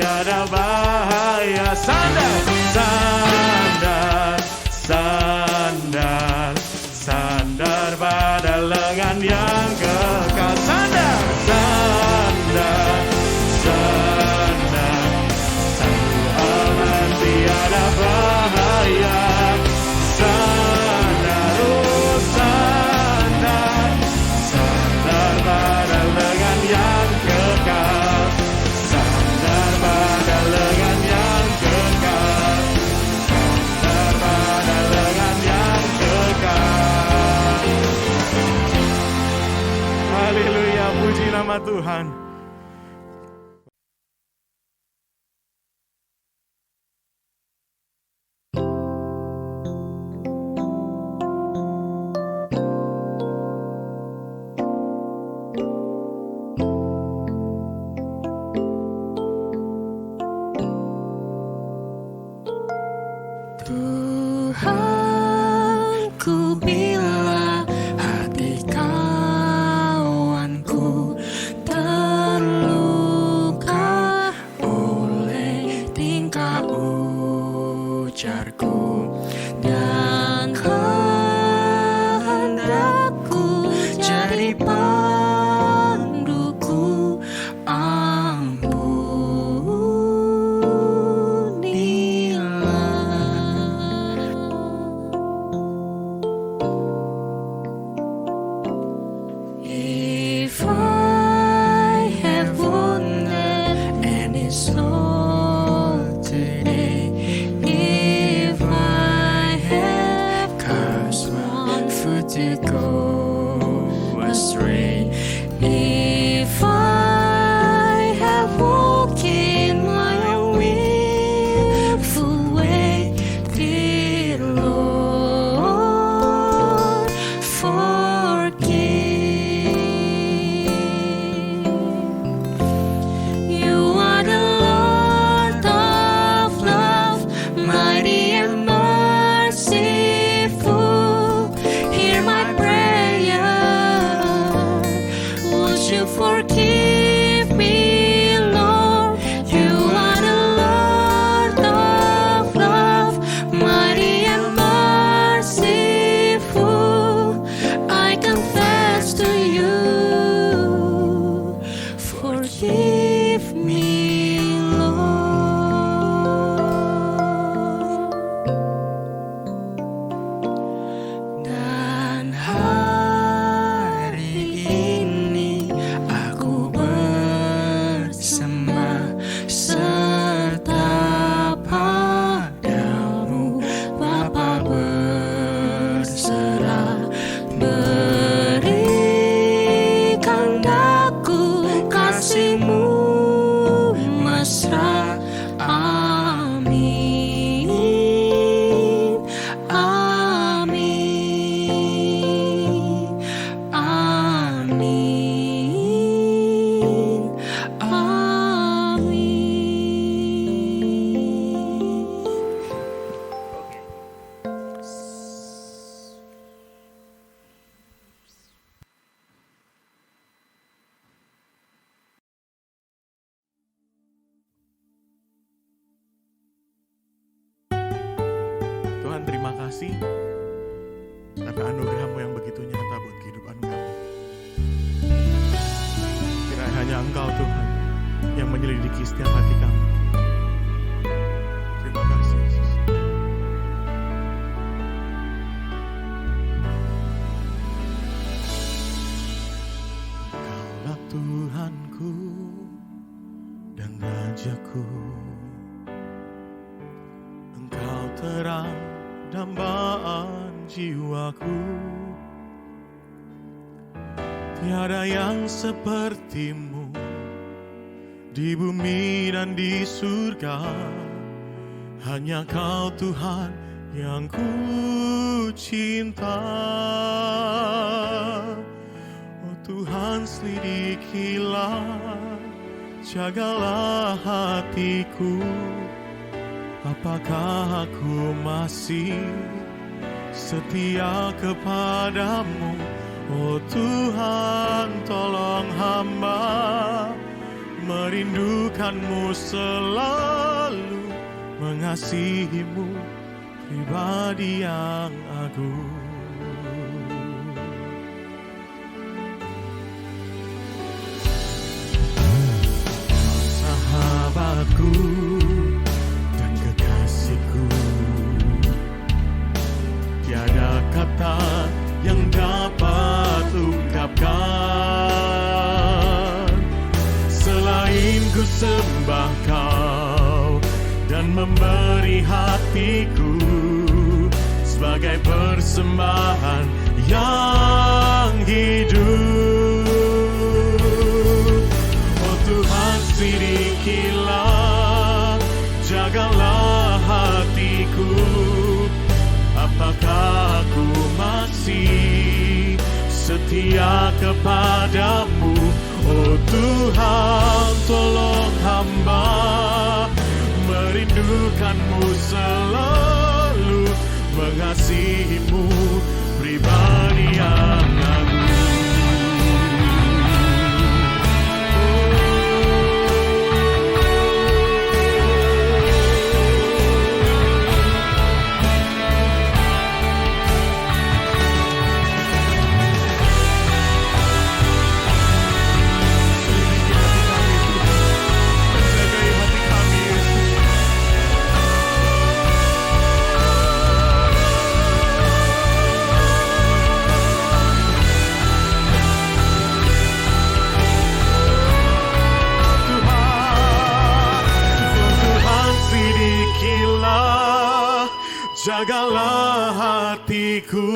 tiada bahaya. Sandar, sandar, sandar, sandar pada lengan yang kekal. Sandar, sandar, sandar, selalu aman tiada bahaya. Sandar, oh sandar, sandar pada lengan yang kekal. Sandar pada lengan yang kekal. Sandar pada lengan yang kekal. Haleluya, puji nama Tuhan. Tuhanku, bila hati kawanku terluka oleh tingkah ujarku dan kehendakku jadi panduku, if I have wanted and it's not today, if I have caused one foot to go astray, if I have walked in my own willful way, dear Lord, forgive. You are the Lord of love, mighty and merciful. Hear my prayer. Would you forgive me, Lord? You are the Lord of love, mighty and merciful. I confess to you, forgive me, Lord. Dan hari ini aku bersembah serta padamu, Bapa, berserah. Berikan daku kasih-Mu mesra. Amin, amin, amin, amin. Tuhan, terima kasih karena anugerah-Mu yang begitu nyata buat kehidupan kami. Kiranya hanya Engkau Tuhan yang menyelidiki setiap hati kami. Terima kasih Yesus. Engkaulah Tuhanku dan Rajaku. Engkau terang dambaan jiwaku. Tiada yang seperti-Mu di bumi dan di surga. Hanya Kau Tuhan yang ku cinta. Oh Tuhan, selidikilah, jagalah hatiku. Apakah aku masih setia kepadamu? Oh Tuhan, tolong hamba merindukanmu selalu, mengasihimu pribadi yang agung. Sahabatku dan kekasihku, tiada kata yang dapat ungkapkan selain ku sembah kau dan memberi hatiku sebagai persembahan yang hidup. Oh Tuhan, sidikilah, jagalah hatiku. Apakah aku masih setia kepadamu? Oh Tuhan, tolong hamba merindukanmu selalu, mengasihimu pribadi yang agung. Jagalah hatiku,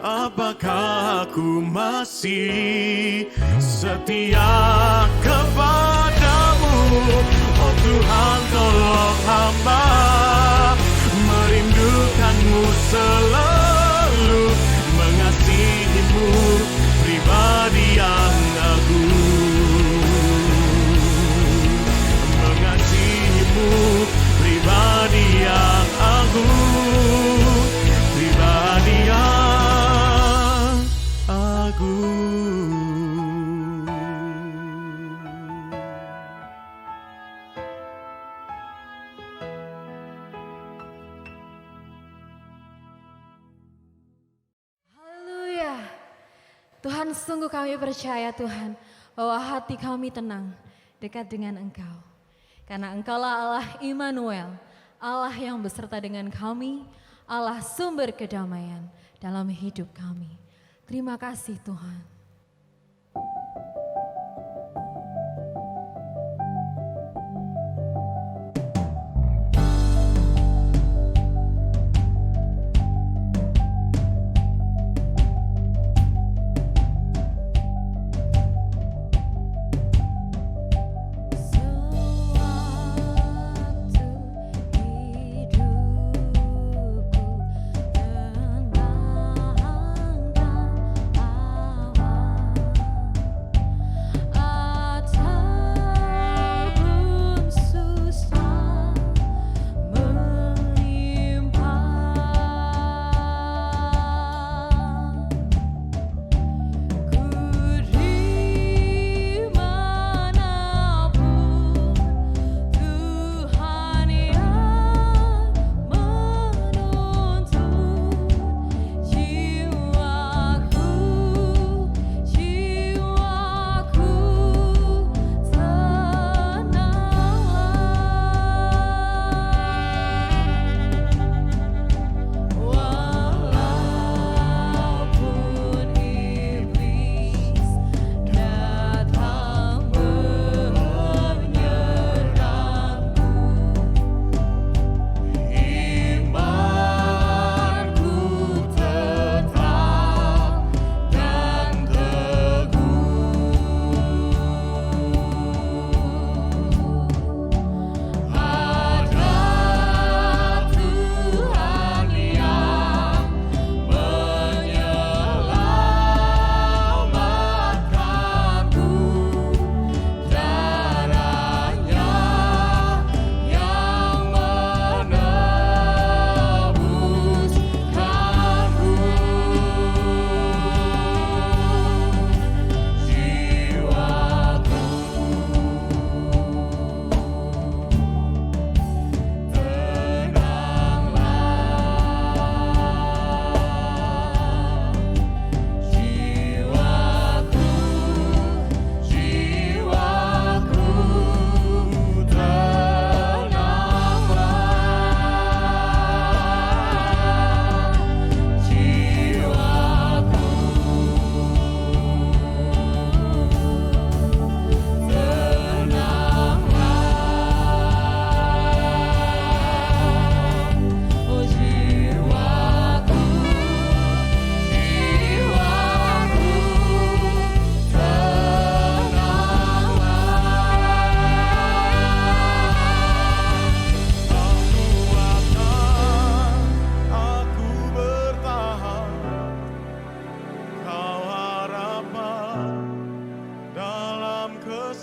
apakah aku masih setia kepadamu? Oh Tuhan, tolong hamba merindukanmu selalu, mengasihimu pribadi yang agung, mengasihimu pribadi yang agung, pribadi yang agung. Haleluya. Tuhan, sungguh kami percaya Tuhan bahwa hati kami tenang dekat dengan Engkau. Karena Engkaulah Allah Immanuel, Allah yang beserta dengan kami, Allah sumber kedamaian dalam hidup kami. Terima kasih Tuhan. Hidupku tenang dan aman.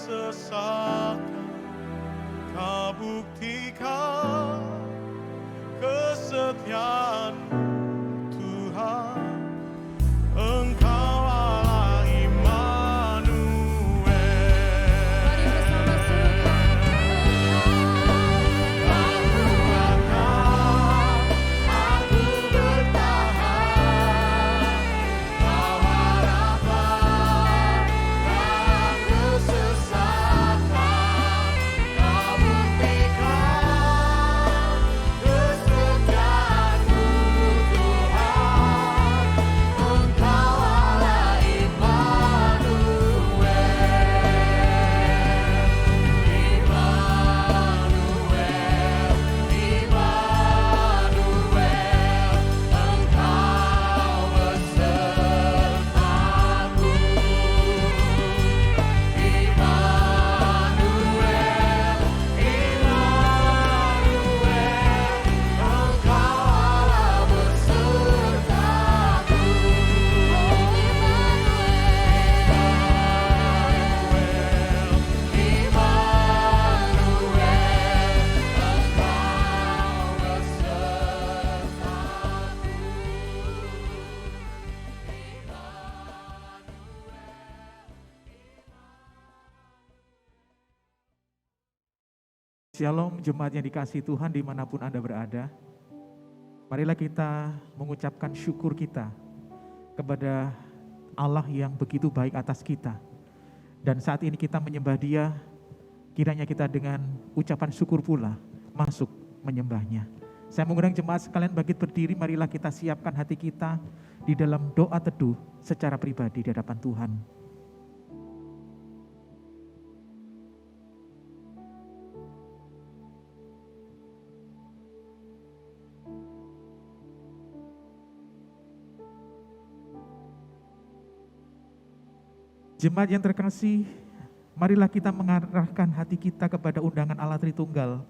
sesatkan, Kau buktikan kesetiaan-Mu Tuhan. Engkau Allah Immanuel. Mari bersama suruhkan Aku bertahan, Kau harapan dalam kesesatan, Kau buktikan kesetiaan-Mu Tuhan. Engkau Allah Immanuel. Shalom jemaat yang dikasihi Tuhan dimanapun Anda berada. Marilah kita mengucapkan syukur kita kepada Allah yang begitu baik atas kita. Dan saat ini kita menyembah Dia, kiranya kita dengan ucapan syukur pula masuk menyembahnya. Saya mengundang jemaat sekalian bangkit berdiri, marilah kita siapkan hati kita di dalam doa teduh secara pribadi di hadapan Tuhan. Jemaat yang terkasih, marilah kita mengarahkan hati kita kepada undangan Allah Tritunggal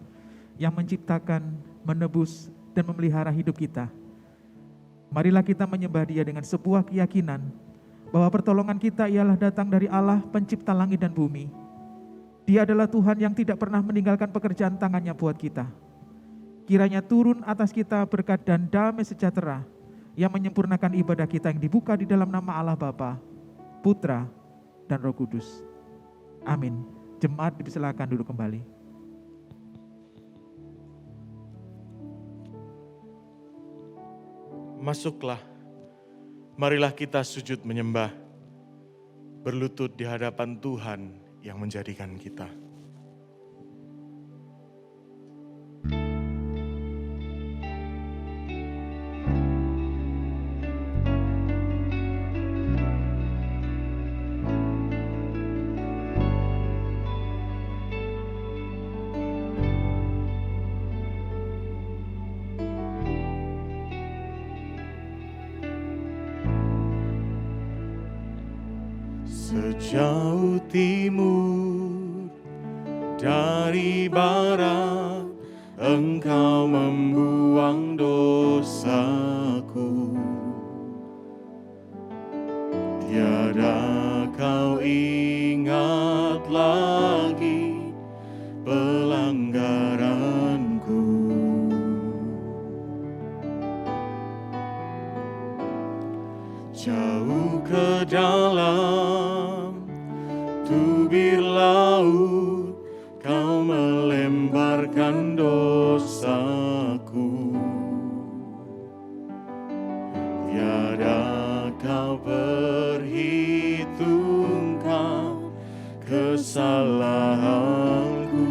yang menciptakan, menebus, dan memelihara hidup kita. Marilah kita menyembah Dia dengan sebuah keyakinan bahwa pertolongan kita ialah datang dari Allah pencipta langit dan bumi. Dia adalah Tuhan yang tidak pernah meninggalkan pekerjaan tangannya buat kita. Kiranya turun atas kita berkat dan damai sejahtera yang menyempurnakan ibadah kita yang dibuka di dalam nama Allah Bapa, Putra, dan Roh Kudus. Amin. Jemaat dipersilakan duduk kembali. Masuklah, marilah kita sujud menyembah, berlutut di hadapan Tuhan yang menjadikan kita. Sejauh timur dari barat, Engkau membuang dosaku. Tiada Kau ingat lagi pelanggaranku. Jauh ke dalam tubir laut, Kau melemparkan dosaku. Tiada Kau perhitungkan kesalahanku.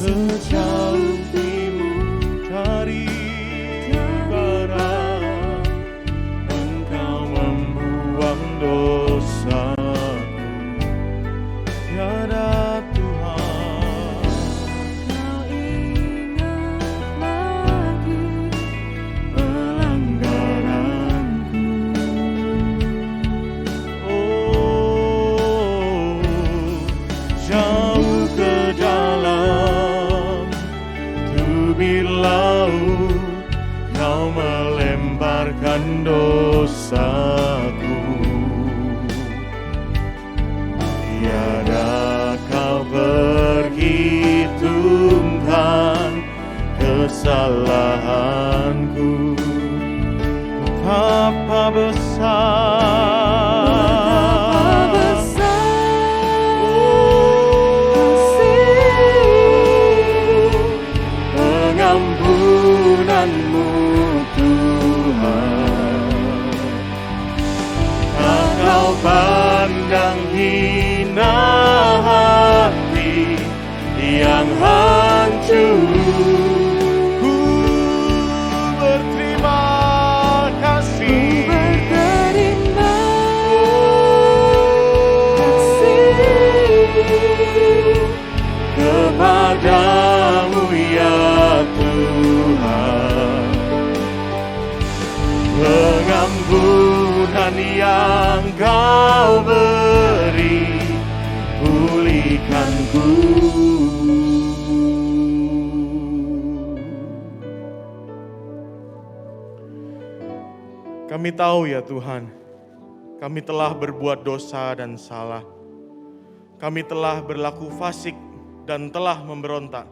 Sejauh timur dari barat, Engkau membuang dosaku. Tiada Tuhan Kau ingat lagi pelanggaranku. Oh, jauh ke dalam tubir laut, Kau melemparkan dosaku. Tiada Kau perhitungkan kesalahanku. Betapa besar pengampunanmu Tuhan. Tak Kau pandang hina hati yang hancur. Ku berterima kasih. Kepadamu ya Tuhan, pengampunan yang Kau beri, pulihkanku. Kami tahu ya Tuhan, kami telah berbuat dosa dan salah. Kami telah berlaku fasik dan telah memberontak.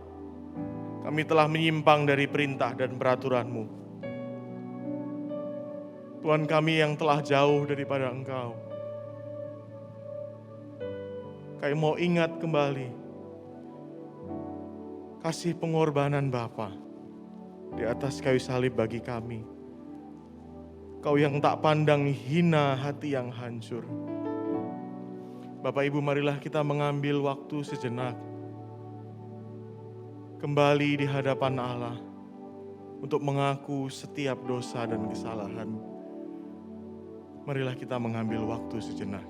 Kami telah menyimpang dari perintah dan peraturan-Mu. Tuhan, kami yang telah jauh daripada Engkau, kami mau ingat kembali kasih pengorbanan Bapa di atas kayu salib bagi kami. Kau yang tak pandang hina hati yang hancur. Bapak Ibu, marilah kita mengambil waktu sejenak kembali di hadapan Allah untuk mengaku setiap dosa dan kesalahan. Marilah kita mengambil waktu sejenak.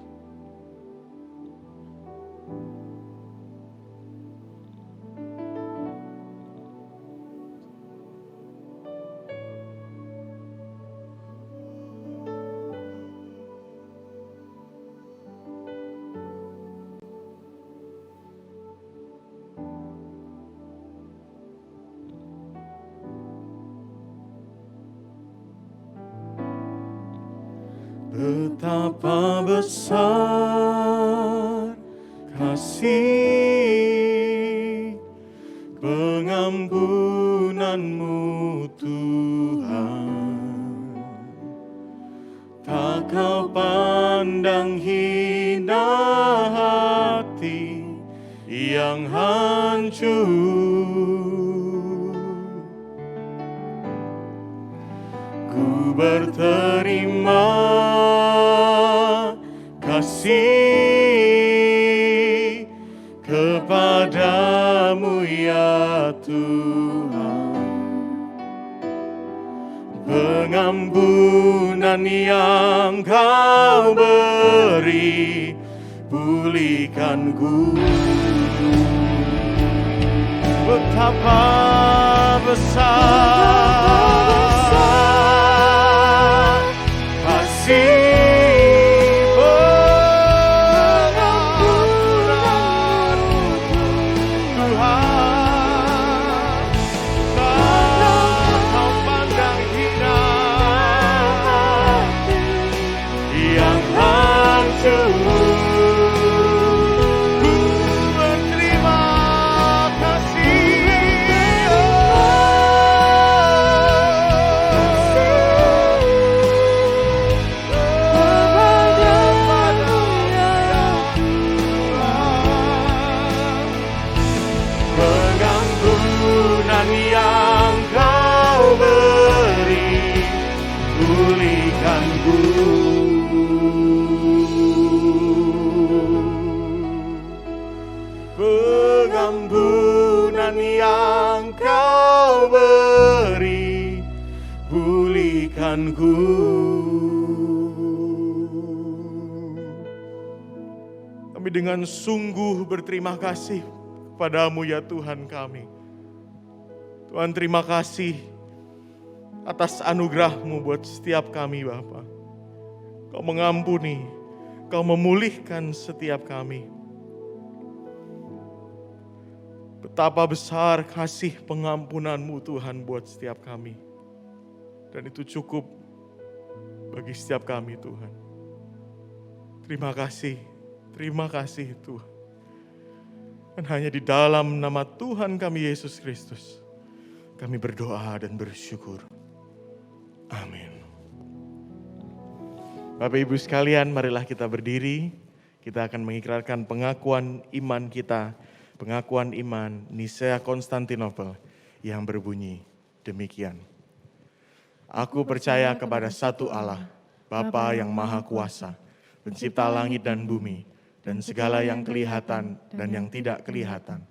Betapa besar kasih pengampunan-Mu Tuhan. Tak Kau pandang hina hati yang hancur. Ku berterima kasih kepadamu ya Tuhan. Pengampunan yang Kau beri, pulihkanku. Betapa besar kasih pengampunan yang Kau beri, pulihkanku. Kami dengan sungguh berterima kasih kepadamu ya Tuhan kami. Tuhan, terima kasih atas anugerah-Mu buat setiap kami Bapa. Kau mengampuni, Kau memulihkan setiap kami. Betapa besar kasih pengampunan-Mu Tuhan buat setiap kami. Dan itu cukup bagi setiap kami Tuhan. Terima kasih Tuhan. Dan hanya di dalam nama Tuhan kami Yesus Kristus, kami berdoa dan bersyukur. Amin. Bapak Ibu sekalian, marilah kita berdiri. Kita akan mengikrarkan pengakuan iman kita, pengakuan iman Nisea Konstantinopel yang berbunyi demikian. Aku percaya kepada satu Allah, Bapa yang Maha Kuasa, pencipta langit dan bumi, dan segala yang kelihatan dan yang tidak kelihatan,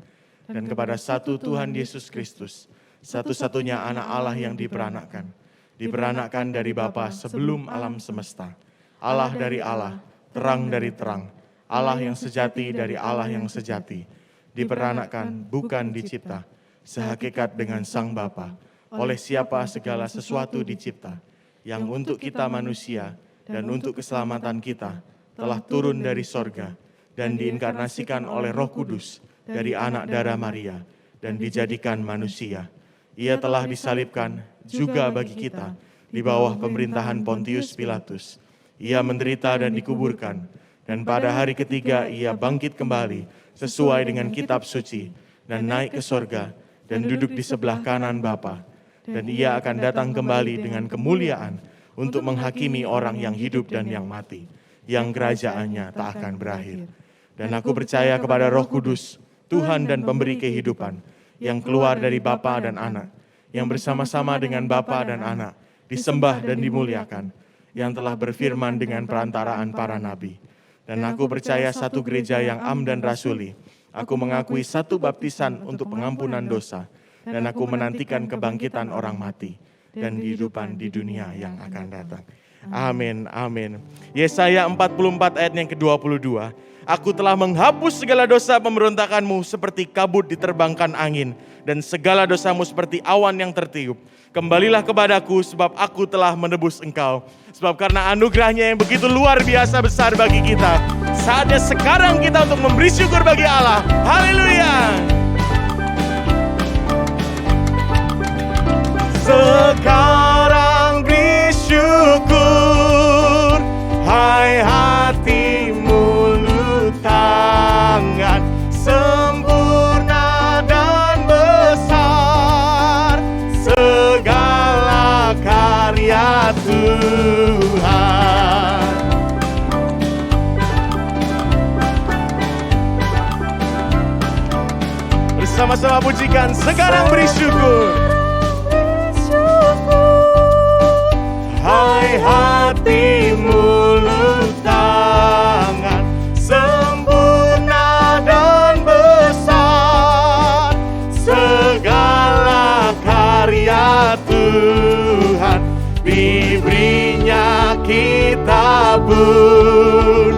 dan kepada satu Tuhan Yesus Kristus, satu-satunya anak Allah yang diperanakkan dari Bapa sebelum alam semesta, Allah dari Allah, terang dari terang, Allah yang sejati dari Allah yang sejati, diperanakkan bukan dicipta, sehakikat dengan Sang Bapa, oleh siapa segala sesuatu dicipta, yang untuk kita manusia dan untuk keselamatan kita telah turun dari sorga dan diinkarnasikan oleh Roh Kudus dari anak darah Maria dan dijadikan manusia. Ia telah disalibkan juga bagi kita di bawah pemerintahan Pontius Pilatus. Ia menderita dan dikuburkan, dan pada hari ketiga ia bangkit kembali sesuai dengan kitab suci dan naik ke sorga dan duduk di sebelah kanan Bapa. Dan ia akan datang kembali dengan kemuliaan untuk menghakimi orang yang hidup dan yang mati, yang kerajaannya tak akan berakhir. Dan aku percaya kepada Roh Kudus, Tuhan dan pemberi kehidupan, yang keluar dari Bapa dan Anak, yang bersama-sama dengan Bapa dan Anak, disembah dan dimuliakan, yang telah berfirman dengan perantaraan para nabi. Dan aku percaya satu gereja yang am dan rasuli. Aku mengakui satu baptisan untuk pengampunan dosa, dan aku menantikan kebangkitan orang mati dan kehidupan di dunia yang akan datang. Amin, amin. Yesaya 44 ayat yang ke-22. Aku telah menghapus segala dosa pemberontakanmu seperti kabut diterbangkan angin, dan segala dosamu seperti awan yang tertiup. Kembalilah kepadaku sebab aku telah menebus engkau. Sebab karena anugerahnya yang begitu luar biasa besar bagi kita, saatnya sekarang kita untuk memberi syukur bagi Allah. Haleluya. Sekarang beri syukur, hai hati mulut tangan, sempurna dan besar segala karya Tuhan. Bersama-sama pujikan, sekarang beri syukur. Hai hati mulut tangan, sempurna dan besar segala karya Tuhan, diberinya kita pun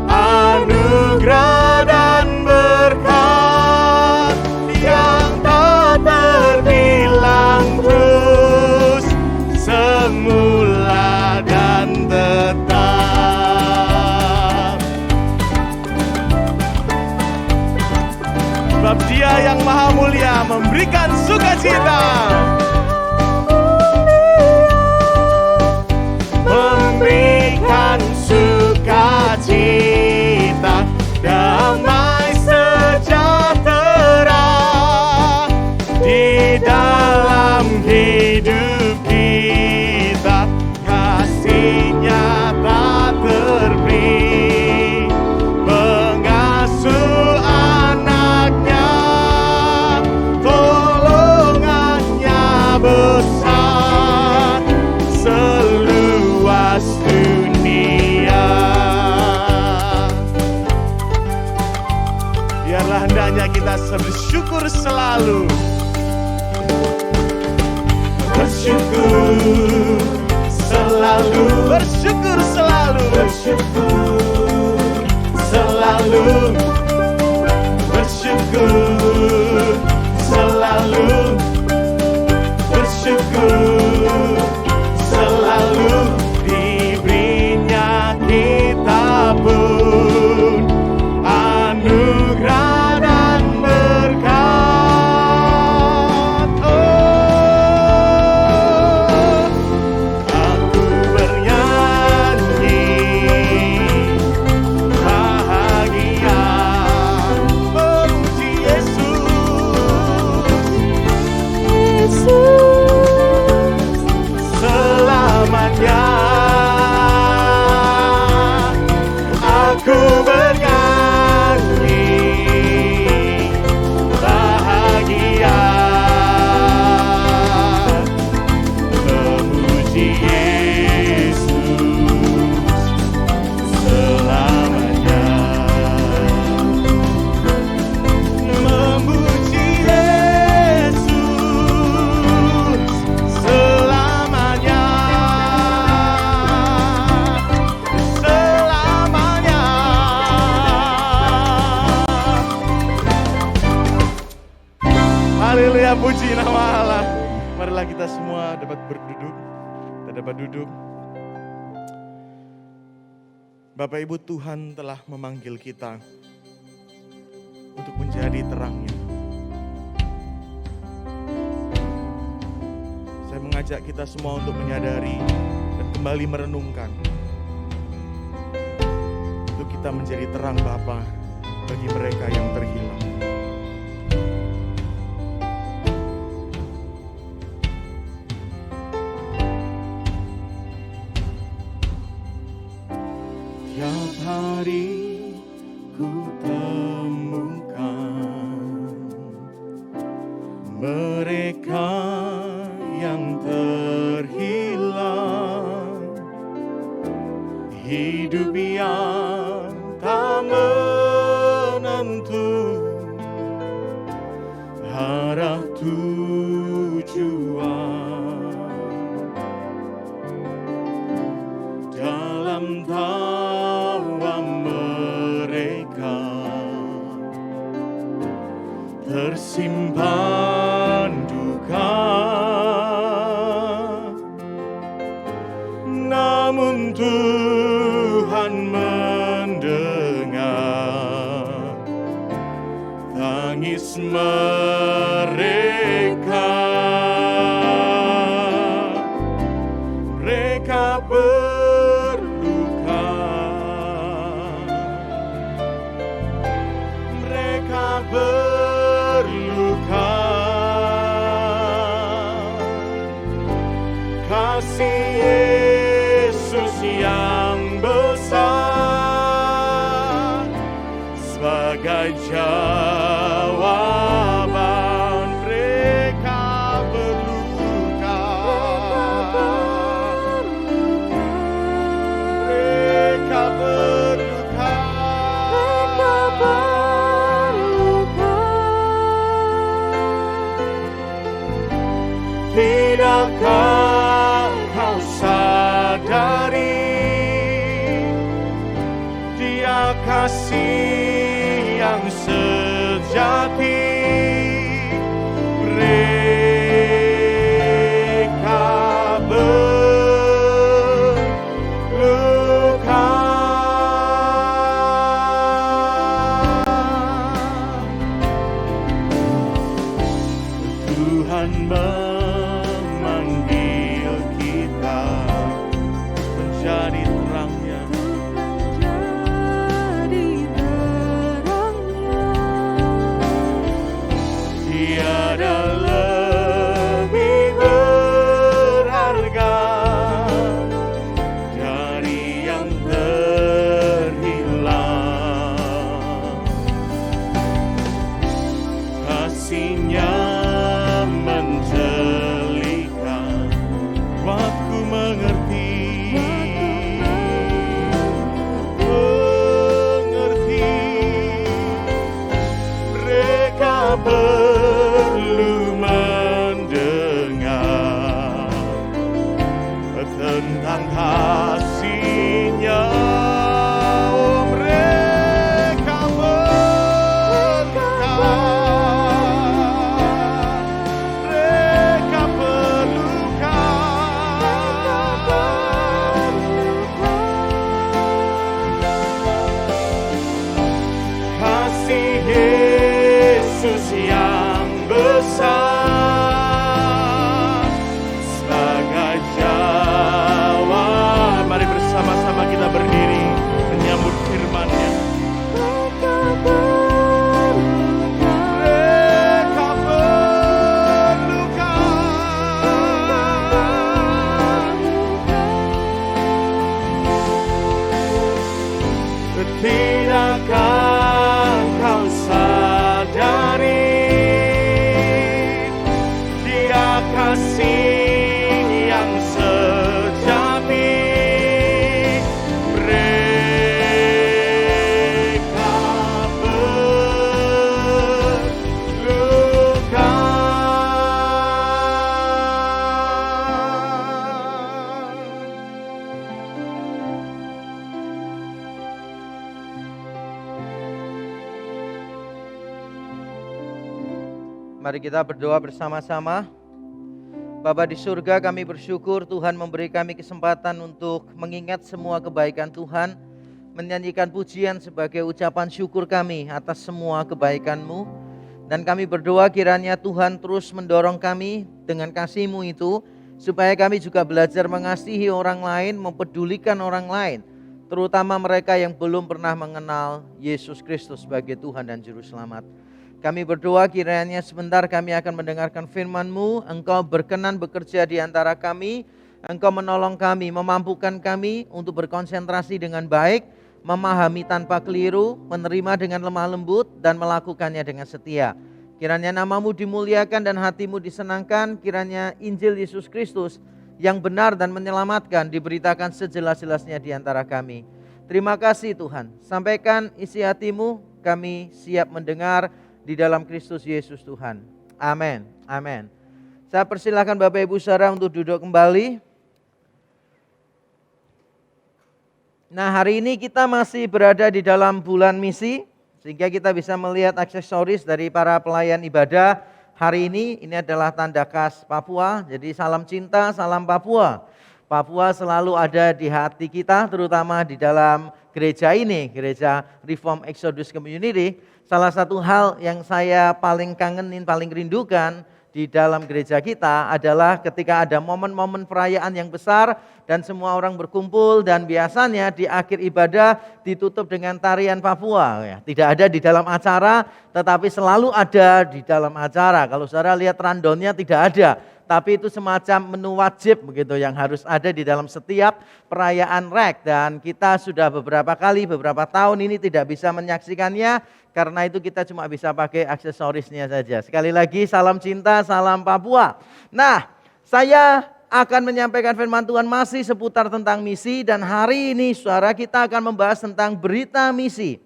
anugerah dan berkat yang tak terbilang, terus semula dan tetap. Sebab Dia yang Maha Mulia memberikan sukacita, memberikan sukacita, damai sejahtera di dalam hidup kita. Kasih-Nya tak terberi, mengasuh anaknya, tolongannya besar seluas dunia. Biarlah hendaknya kita bersyukur selalu. Bersyukur selalu, bersyukur selalu, bersyukur selalu, bersyukur selalu, bersyukur selalu, diberinya kita pun. Anugerah dan berkat Haleluya, puji nama Allah. Marilah kita semua dapat berduduk. Kita dapat duduk. Bapak Ibu, Tuhan telah memanggil kita untuk menjadi terangnya. Saya mengajak kita semua untuk menyadari dan kembali merenungkan. Untuk kita menjadi terang Bapa bagi mereka yang terhilang. Tiap hari ku temukan mereka yang terhilang, hidup yang tak menentu, arah tujuan dalam tawa mereka tersimpan duka, namun Tuhan mendengar tangis mereka. Mereka berluka, mereka berluka. Kasih Yesus yang besar sebagai jawaban. Mereka berluka, mereka berluka, tidakkah kau sadari Dia kasih yang sejati. Mereka berluka, Tuhan memanggil kita menjadi terangnya. Tiada lebih berharga dari yang terhilang. Kasih-Nya menjelita buatku mengerti, mereka perlu mendengar tentang kasih-Nya. Oh, mereka berluka, mereka berluka, kasih Yesus yang Mari kita berdoa bersama-sama. Bapa di surga, kami bersyukur Tuhan memberi kami kesempatan untuk mengingat semua kebaikan Tuhan, menyanyikan pujian sebagai ucapan syukur kami atas semua kebaikan-Mu. Dan kami berdoa kiranya Tuhan terus mendorong kami dengan kasih-Mu itu, supaya kami juga belajar mengasihi orang lain, mempedulikan orang lain, terutama mereka yang belum pernah mengenal Yesus Kristus sebagai Tuhan dan Juru Selamat. Kami berdoa kiranya sebentar kami akan mendengarkan firman-Mu, Engkau berkenan bekerja di antara kami, Engkau menolong kami, memampukan kami untuk berkonsentrasi dengan baik, memahami tanpa keliru, menerima dengan lemah lembut, dan melakukannya dengan setia. Kiranya nama-Mu dimuliakan dan hati-Mu disenangkan, kiranya Injil Yesus Kristus yang benar dan menyelamatkan diberitakan sejelas-jelasnya di antara kami. Terima kasih Tuhan, sampaikan isi hati-Mu, kami siap mendengar di dalam Kristus Yesus Tuhan. Amin. Amin. Saya persilakan Bapak Ibu Saudara untuk duduk kembali. Nah, hari ini kita masih berada di dalam bulan misi, sehingga kita bisa melihat aksesoris dari para pelayan ibadah. Hari ini adalah tanda khas Papua, jadi salam cinta, salam Papua. Papua selalu ada di hati kita, terutama di dalam gereja ini, Gereja Reform Exodus Community. Salah satu hal yang saya paling kangenin, paling rindukan di dalam gereja kita adalah ketika ada momen-momen perayaan yang besar dan semua orang berkumpul, dan biasanya di akhir ibadah ditutup dengan tarian Papua. Ya, tidak ada di dalam acara, tetapi selalu ada di dalam acara. Kalau saudara lihat randonnya tidak ada, tapi itu semacam menu wajib begitu yang harus ada di dalam setiap perayaan REK. Dan kita sudah beberapa tahun ini tidak bisa menyaksikannya, karena itu kita cuma bisa pakai aksesorisnya saja. Sekali lagi salam cinta, salam Papua. Nah, saya akan menyampaikan firman Tuhan masih seputar tentang misi, dan hari ini saudara kita akan membahas tentang berita misi.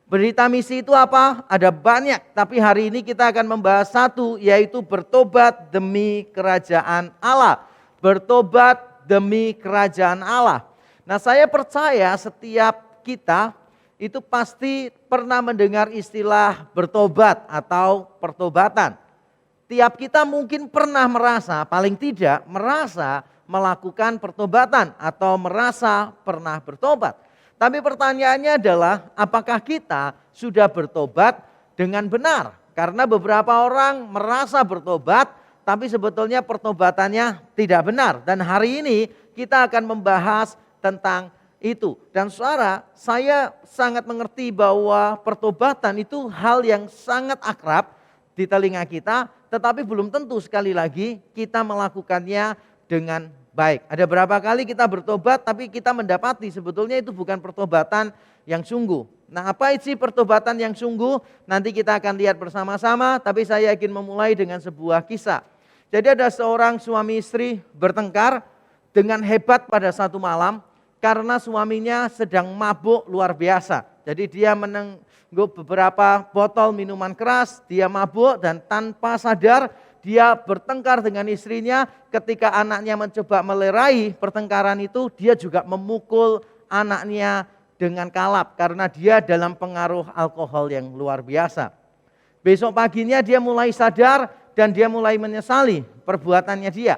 Berita misi itu apa? Ada banyak, tapi hari ini kita akan membahas satu, yaitu bertobat demi kerajaan Allah. Bertobat demi kerajaan Allah. Nah, saya percaya setiap kita itu pasti pernah mendengar istilah bertobat atau pertobatan. Tiap kita mungkin pernah merasa, paling tidak merasa melakukan pertobatan atau merasa pernah bertobat. Tapi pertanyaannya adalah, apakah kita sudah bertobat dengan benar? Karena beberapa orang merasa bertobat, tapi sebetulnya pertobatannya tidak benar. Dan hari ini kita akan membahas tentang itu. Dan saudara, saya sangat mengerti bahwa pertobatan itu hal yang sangat akrab di telinga kita, tetapi belum tentu sekali lagi kita melakukannya dengan baik. Ada berapa kali kita bertobat tapi kita mendapati sebetulnya itu bukan pertobatan yang sungguh. Nah, apa sih pertobatan yang sungguh? Nanti kita akan lihat bersama-sama, tapi saya ingin memulai dengan sebuah kisah. Jadi ada seorang suami istri bertengkar dengan hebat pada satu malam, karena suaminya sedang mabuk luar biasa. Jadi dia menengguk beberapa botol minuman keras, dia mabuk dan tanpa sadar dia bertengkar dengan istrinya. Ketika anaknya mencoba melerai pertengkaran itu, dia juga memukul anaknya dengan kalap karena dia dalam pengaruh alkohol yang luar biasa. Besok paginya dia mulai sadar dan dia mulai menyesali perbuatannya dia.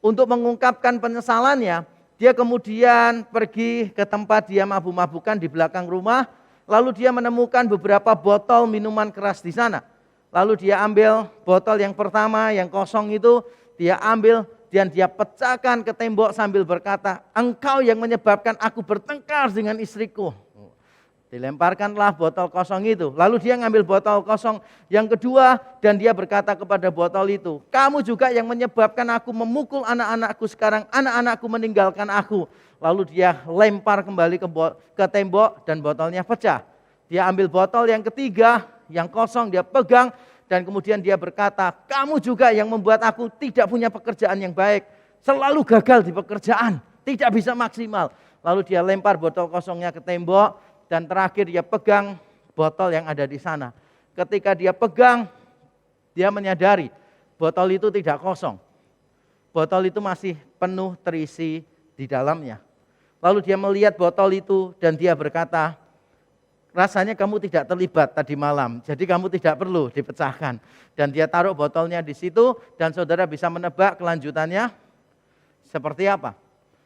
Untuk mengungkapkan penyesalannya, dia kemudian pergi ke tempat dia mabuk-mabukan di belakang rumah, lalu dia menemukan beberapa botol minuman keras di sana. Lalu dia ambil botol yang pertama yang kosong itu, dia ambil dan dia pecahkan ke tembok sambil berkata, "Engkau yang menyebabkan aku bertengkar dengan istriku." Dilemparkanlah botol kosong itu. Lalu dia ngambil botol kosong yang kedua dan dia berkata kepada botol itu, "Kamu juga yang menyebabkan aku memukul anak-anakku, sekarang anak-anakku meninggalkan aku." Lalu dia lempar kembali ke tembok dan botolnya pecah. Dia ambil botol yang ketiga yang kosong, dia pegang dan kemudian dia berkata, "Kamu juga yang membuat aku tidak punya pekerjaan yang baik, selalu gagal di pekerjaan, tidak bisa maksimal." Lalu dia lempar botol kosongnya ke tembok. Dan terakhir dia pegang botol yang ada di sana. Ketika dia pegang, dia menyadari botol itu tidak kosong. Botol itu masih penuh terisi di dalamnya. Lalu dia melihat botol itu dan dia berkata, rasanya kamu tidak terlibat tadi malam, jadi kamu tidak perlu dipecahkan. Dan dia taruh botolnya di situ dan saudara bisa menebak kelanjutannya seperti apa.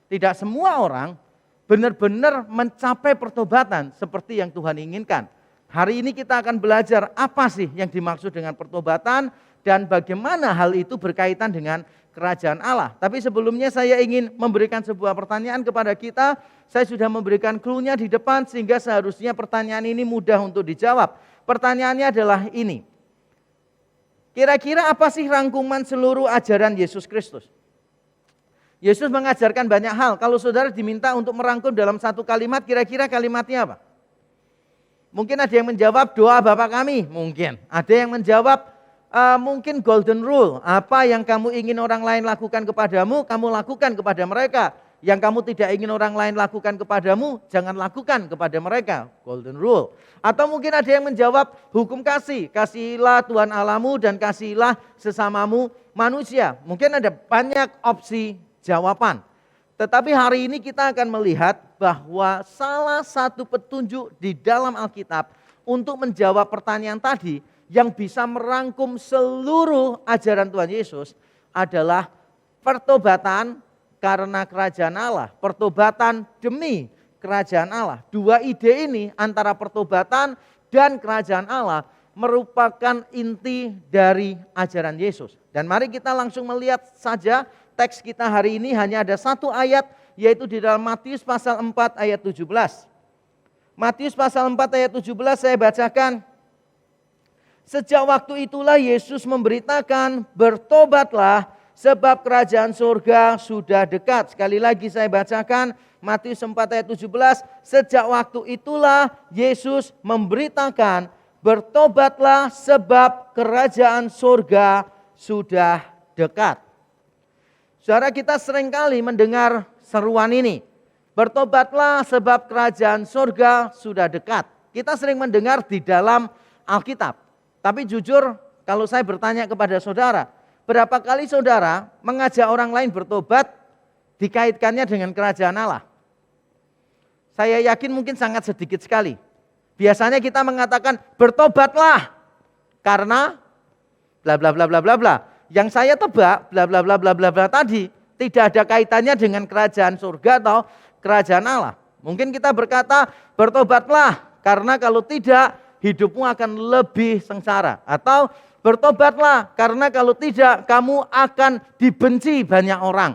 Tidak semua orang benar-benar mencapai pertobatan seperti yang Tuhan inginkan. Hari ini kita akan belajar apa sih yang dimaksud dengan pertobatan dan bagaimana hal itu berkaitan dengan kerajaan Allah. Tapi sebelumnya saya ingin memberikan sebuah pertanyaan kepada kita. Saya sudah memberikan clue-nya di depan sehingga seharusnya pertanyaan ini mudah untuk dijawab. Pertanyaannya adalah ini. Kira-kira apa sih rangkuman seluruh ajaran Yesus Kristus? Yesus mengajarkan banyak hal. Kalau saudara diminta untuk merangkum dalam satu kalimat, kira-kira kalimatnya apa? Mungkin ada yang menjawab doa Bapa kami, mungkin. Ada yang menjawab mungkin golden rule. Apa yang kamu ingin orang lain lakukan kepadamu, kamu lakukan kepada mereka. Yang kamu tidak ingin orang lain lakukan kepadamu, jangan lakukan kepada mereka. Golden rule. Atau mungkin ada yang menjawab hukum kasih. Kasihilah Tuhan Allahmu dan kasihilah sesamamu manusia. Mungkin ada banyak opsi jawaban. Tetapi hari ini kita akan melihat bahwa salah satu petunjuk di dalam Alkitab untuk menjawab pertanyaan tadi yang bisa merangkum seluruh ajaran Tuhan Yesus adalah pertobatan karena kerajaan Allah, pertobatan demi kerajaan Allah. Dua ide ini antara pertobatan dan kerajaan Allah merupakan inti dari ajaran Yesus. Dan mari kita langsung melihat saja teks kita hari ini hanya ada satu ayat, yaitu di dalam Matius pasal 4 ayat 17. Matius pasal 4 ayat 17 saya bacakan. Sejak waktu itulah Yesus memberitakan, bertobatlah sebab kerajaan surga sudah dekat. Sekali lagi saya bacakan Matius 4 ayat 17. Sejak waktu itulah Yesus memberitakan, bertobatlah sebab kerajaan surga sudah dekat. Saudara, kita seringkali mendengar seruan ini. Bertobatlah sebab kerajaan surga sudah dekat. Kita sering mendengar di dalam Alkitab. Tapi jujur kalau saya bertanya kepada saudara, berapa kali saudara mengajak orang lain bertobat dikaitkannya dengan kerajaan Allah? Saya yakin mungkin sangat sedikit sekali. Biasanya kita mengatakan bertobatlah karena bla bla bla bla bla bla. Yang saya tebak bla bla bla bla bla bla tadi tidak ada kaitannya dengan kerajaan surga atau kerajaan Allah. Mungkin kita berkata bertobatlah karena kalau tidak hidupmu akan lebih sengsara. Atau bertobatlah karena kalau tidak kamu akan dibenci banyak orang.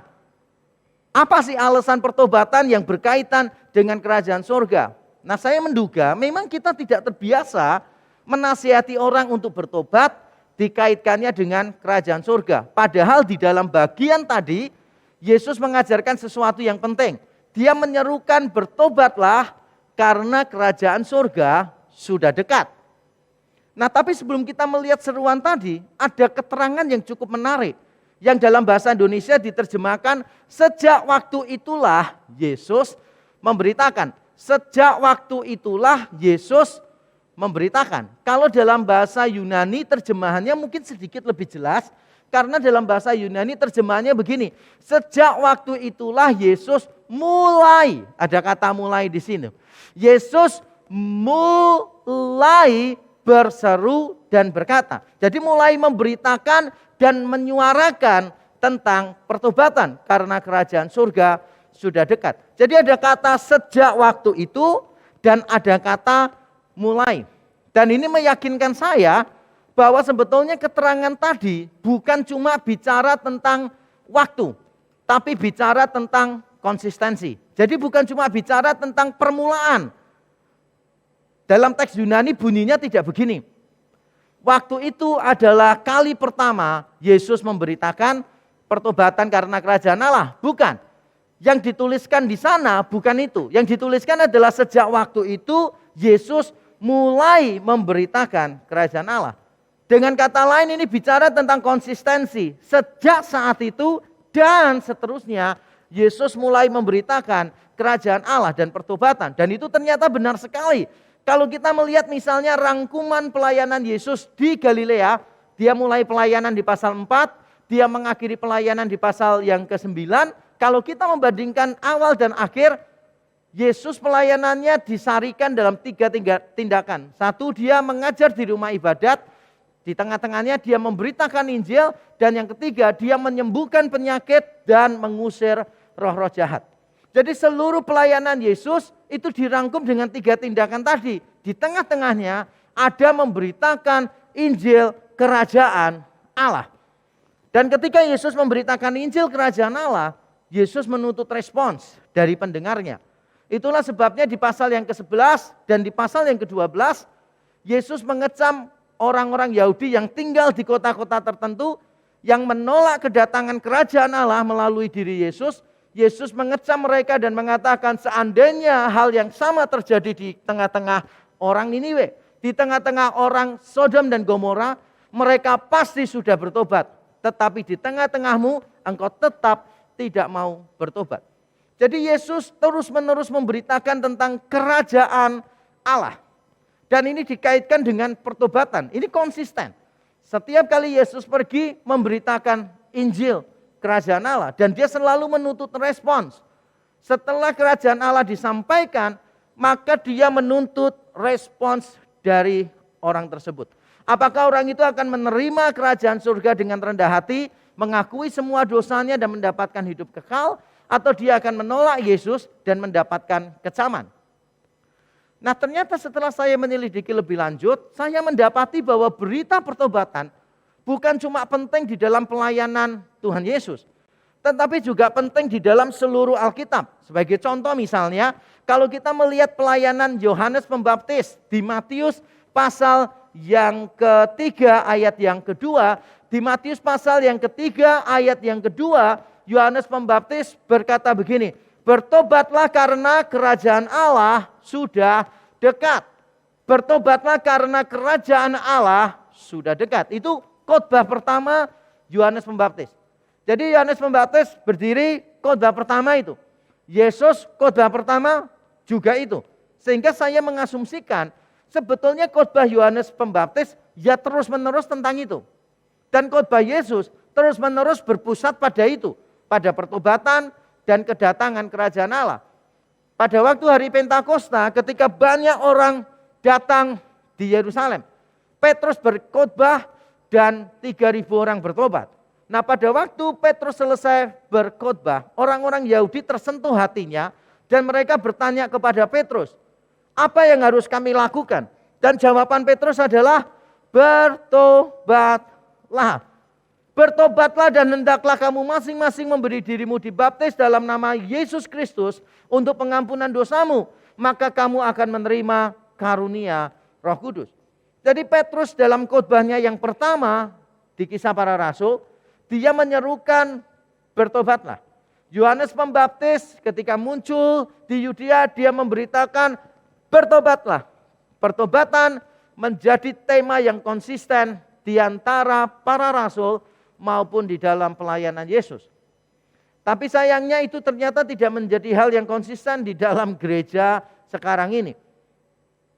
Apa sih alasan pertobatan yang berkaitan dengan kerajaan surga? Nah, saya menduga memang kita tidak terbiasa menasihati orang untuk bertobat dikaitkannya dengan kerajaan surga. Padahal di dalam bagian tadi Yesus mengajarkan sesuatu yang penting. Dia menyerukan bertobatlah karena kerajaan surga sudah dekat. Nah, tapi sebelum kita melihat seruan tadi, ada keterangan yang cukup menarik. Yang dalam bahasa Indonesia diterjemahkan, sejak waktu itulah Yesus memberitakan. Sejak waktu itulah Yesus memberitakan. Kalau dalam bahasa Yunani terjemahannya mungkin sedikit lebih jelas. Karena dalam bahasa Yunani terjemahannya begini. Sejak waktu itulah Yesus mulai, ada kata mulai di sini. Yesus mulai berseru dan berkata. Jadi mulai memberitakan dan menyuarakan tentang pertobatan karena kerajaan surga sudah dekat. Jadi ada kata sejak waktu itu dan ada kata mulai. Dan ini meyakinkan saya bahwa sebetulnya keterangan tadi bukan cuma bicara tentang waktu, tapi bicara tentang konsistensi. Jadi bukan cuma bicara tentang permulaan. Dalam teks Yunani bunyinya tidak begini. Waktu itu adalah kali pertama Yesus memberitakan pertobatan karena kerajaan Allah. Bukan. Yang dituliskan di sana bukan itu. Yang dituliskan adalah sejak waktu itu Yesus mulai memberitakan kerajaan Allah. Dengan kata lain ini bicara tentang konsistensi. Sejak saat itu dan seterusnya Yesus mulai memberitakan kerajaan Allah dan pertobatan. Dan itu ternyata benar sekali. Kalau kita melihat misalnya rangkuman pelayanan Yesus di Galilea, dia mulai pelayanan di pasal 4, dia mengakhiri pelayanan di pasal yang ke-9. Kalau kita membandingkan awal dan akhir, Yesus pelayanannya disarikan dalam 3 tindakan. 1, dia mengajar di rumah ibadat. Di tengah-tengahnya dia memberitakan Injil. Dan yang ketiga, dia menyembuhkan penyakit dan mengusir roh-roh jahat. Jadi seluruh pelayanan Yesus itu dirangkum dengan 3 tindakan tadi. Di tengah-tengahnya ada memberitakan Injil kerajaan Allah. Dan ketika Yesus memberitakan Injil kerajaan Allah, Yesus menuntut respons dari pendengarnya. Itulah sebabnya di pasal yang ke-11 dan di pasal yang ke-12, Yesus mengecam orang-orang Yahudi yang tinggal di kota-kota tertentu yang menolak kedatangan kerajaan Allah melalui diri Yesus. Yesus mengecam mereka dan mengatakan seandainya hal yang sama terjadi di tengah-tengah orang Niniwe, di tengah-tengah orang Sodom dan Gomora, mereka pasti sudah bertobat. Tetapi di tengah-tengahmu engkau tetap tidak mau bertobat. Jadi Yesus terus-menerus memberitakan tentang kerajaan Allah. Dan ini dikaitkan dengan pertobatan. Ini konsisten. Setiap kali Yesus pergi memberitakan Injil kerajaan Allah. Dan dia selalu menuntut respons. Setelah kerajaan Allah disampaikan, maka dia menuntut respons dari orang tersebut. Apakah orang itu akan menerima kerajaan surga dengan rendah hati, mengakui semua dosanya dan mendapatkan hidup kekal, atau dia akan menolak Yesus dan mendapatkan kecaman. Nah, ternyata setelah saya menyelidiki lebih lanjut, saya mendapati bahwa berita pertobatan bukan cuma penting di dalam pelayanan Tuhan Yesus, tetapi juga penting di dalam seluruh Alkitab. Sebagai contoh misalnya, kalau kita melihat pelayanan Yohanes Pembaptis di Matius pasal yang ketiga ayat yang kedua, di Matius pasal yang ketiga ayat yang kedua, Yohanes Pembaptis berkata begini, bertobatlah karena kerajaan Allah sudah dekat. Bertobatlah karena kerajaan Allah sudah dekat. Itu khotbah pertama Yohanes Pembaptis. Jadi Yohanes Pembaptis berdiri khotbah pertama itu. Yesus khotbah pertama juga itu. Sehingga saya mengasumsikan sebetulnya khotbah Yohanes Pembaptis ya terus-menerus tentang itu. Dan khotbah Yesus terus-menerus berpusat pada itu. Pada pertobatan dan kedatangan kerajaan Allah. Pada waktu hari Pentakosta ketika banyak orang datang di Yerusalem, Petrus berkhotbah dan 3.000 orang bertobat. Nah, pada waktu Petrus selesai berkhotbah, orang-orang Yahudi tersentuh hatinya dan mereka bertanya kepada Petrus, apa yang harus kami lakukan? Dan jawaban Petrus adalah bertobatlah. Bertobatlah dan hendaklah kamu masing-masing memberi dirimu dibaptis dalam nama Yesus Kristus untuk pengampunan dosamu. Maka kamu akan menerima karunia Roh Kudus. Jadi Petrus dalam khotbahnya yang pertama di Kisah Para Rasul, dia menyerukan bertobatlah. Yohanes Pembaptis ketika muncul di Yudea, dia memberitakan bertobatlah. Pertobatan menjadi tema yang konsisten di antara para rasul maupun di dalam pelayanan Yesus. Tapi sayangnya itu ternyata tidak menjadi hal yang konsisten di dalam gereja sekarang ini.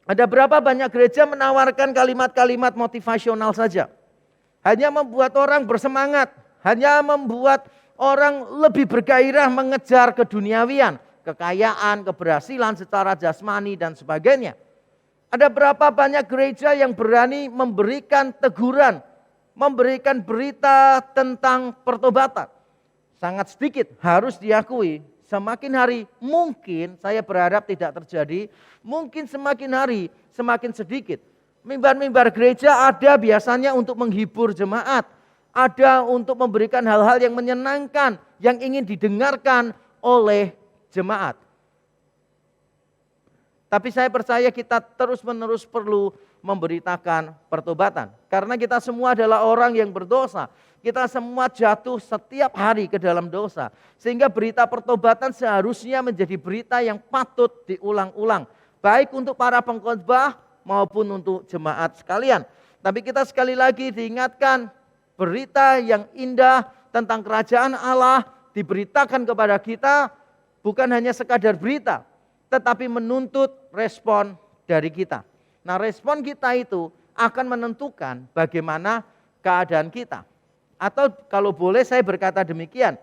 Ada berapa banyak gereja menawarkan kalimat-kalimat motivasional saja. Hanya membuat orang bersemangat, hanya membuat orang lebih bergairah mengejar keduniawian, kekayaan, keberhasilan secara jasmani dan sebagainya. Ada berapa banyak gereja yang berani memberikan teguran, memberikan berita tentang pertobatan. Sangat sedikit, harus diakui. Semakin hari mungkin, saya berharap tidak terjadi, mungkin semakin hari semakin sedikit. Mimbar-mimbar gereja ada biasanya untuk menghibur jemaat. Ada untuk memberikan hal-hal yang menyenangkan, yang ingin didengarkan oleh jemaat. Tapi saya percaya kita terus-menerus perlu memberitakan pertobatan. Karena kita semua adalah orang yang berdosa. Kita semua jatuh setiap hari ke dalam dosa. Sehingga berita pertobatan seharusnya menjadi berita yang patut diulang-ulang. Baik untuk para pengkhotbah maupun untuk jemaat sekalian. Tapi kita sekali lagi diingatkan berita yang indah tentang kerajaan Allah diberitakan kepada kita bukan hanya sekadar berita, tetapi menuntut respon dari kita. Nah, respon kita itu akan menentukan bagaimana keadaan kita. Atau kalau boleh saya berkata demikian,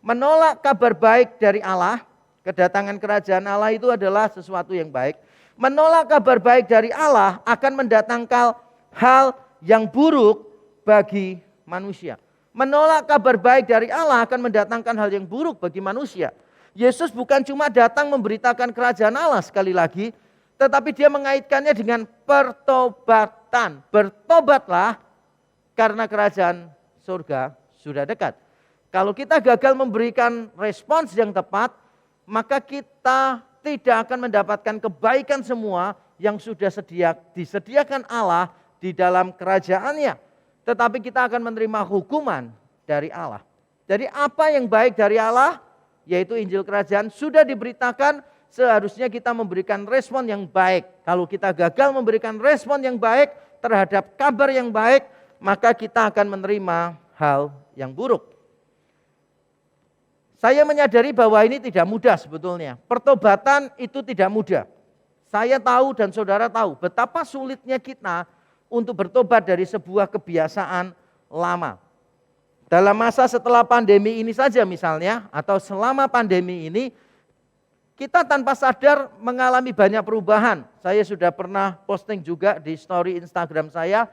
menolak kabar baik dari Allah, Kedatangan kerajaan Allah itu adalah sesuatu yang baik. Menolak kabar baik dari Allah akan mendatangkan hal yang buruk bagi manusia. Menolak kabar baik dari Allah akan mendatangkan hal yang buruk bagi manusia. Yesus bukan cuma datang memberitakan kerajaan Allah sekali lagi, tetapi dia mengaitkannya dengan pertobatan. Bertobatlah karena kerajaan surga sudah dekat. Kalau kita gagal memberikan respons yang tepat, maka kita tidak akan mendapatkan kebaikan semua yang sudah disediakan Allah di dalam kerajaannya. Tetapi kita akan menerima hukuman dari Allah. Jadi apa yang baik dari Allah, yaitu Injil Kerajaan, sudah diberitakan, seharusnya kita memberikan respon yang baik. Kalau kita gagal memberikan respon yang baik terhadap kabar yang baik, maka kita akan menerima hal yang buruk. Saya menyadari bahwa ini tidak mudah sebetulnya. Pertobatan itu tidak mudah. Saya tahu dan saudara tahu betapa sulitnya kita untuk bertobat dari sebuah kebiasaan lama. Dalam masa setelah pandemi ini saja misalnya, atau selama pandemi ini, kita tanpa sadar mengalami banyak perubahan. Saya sudah pernah posting juga di story Instagram saya,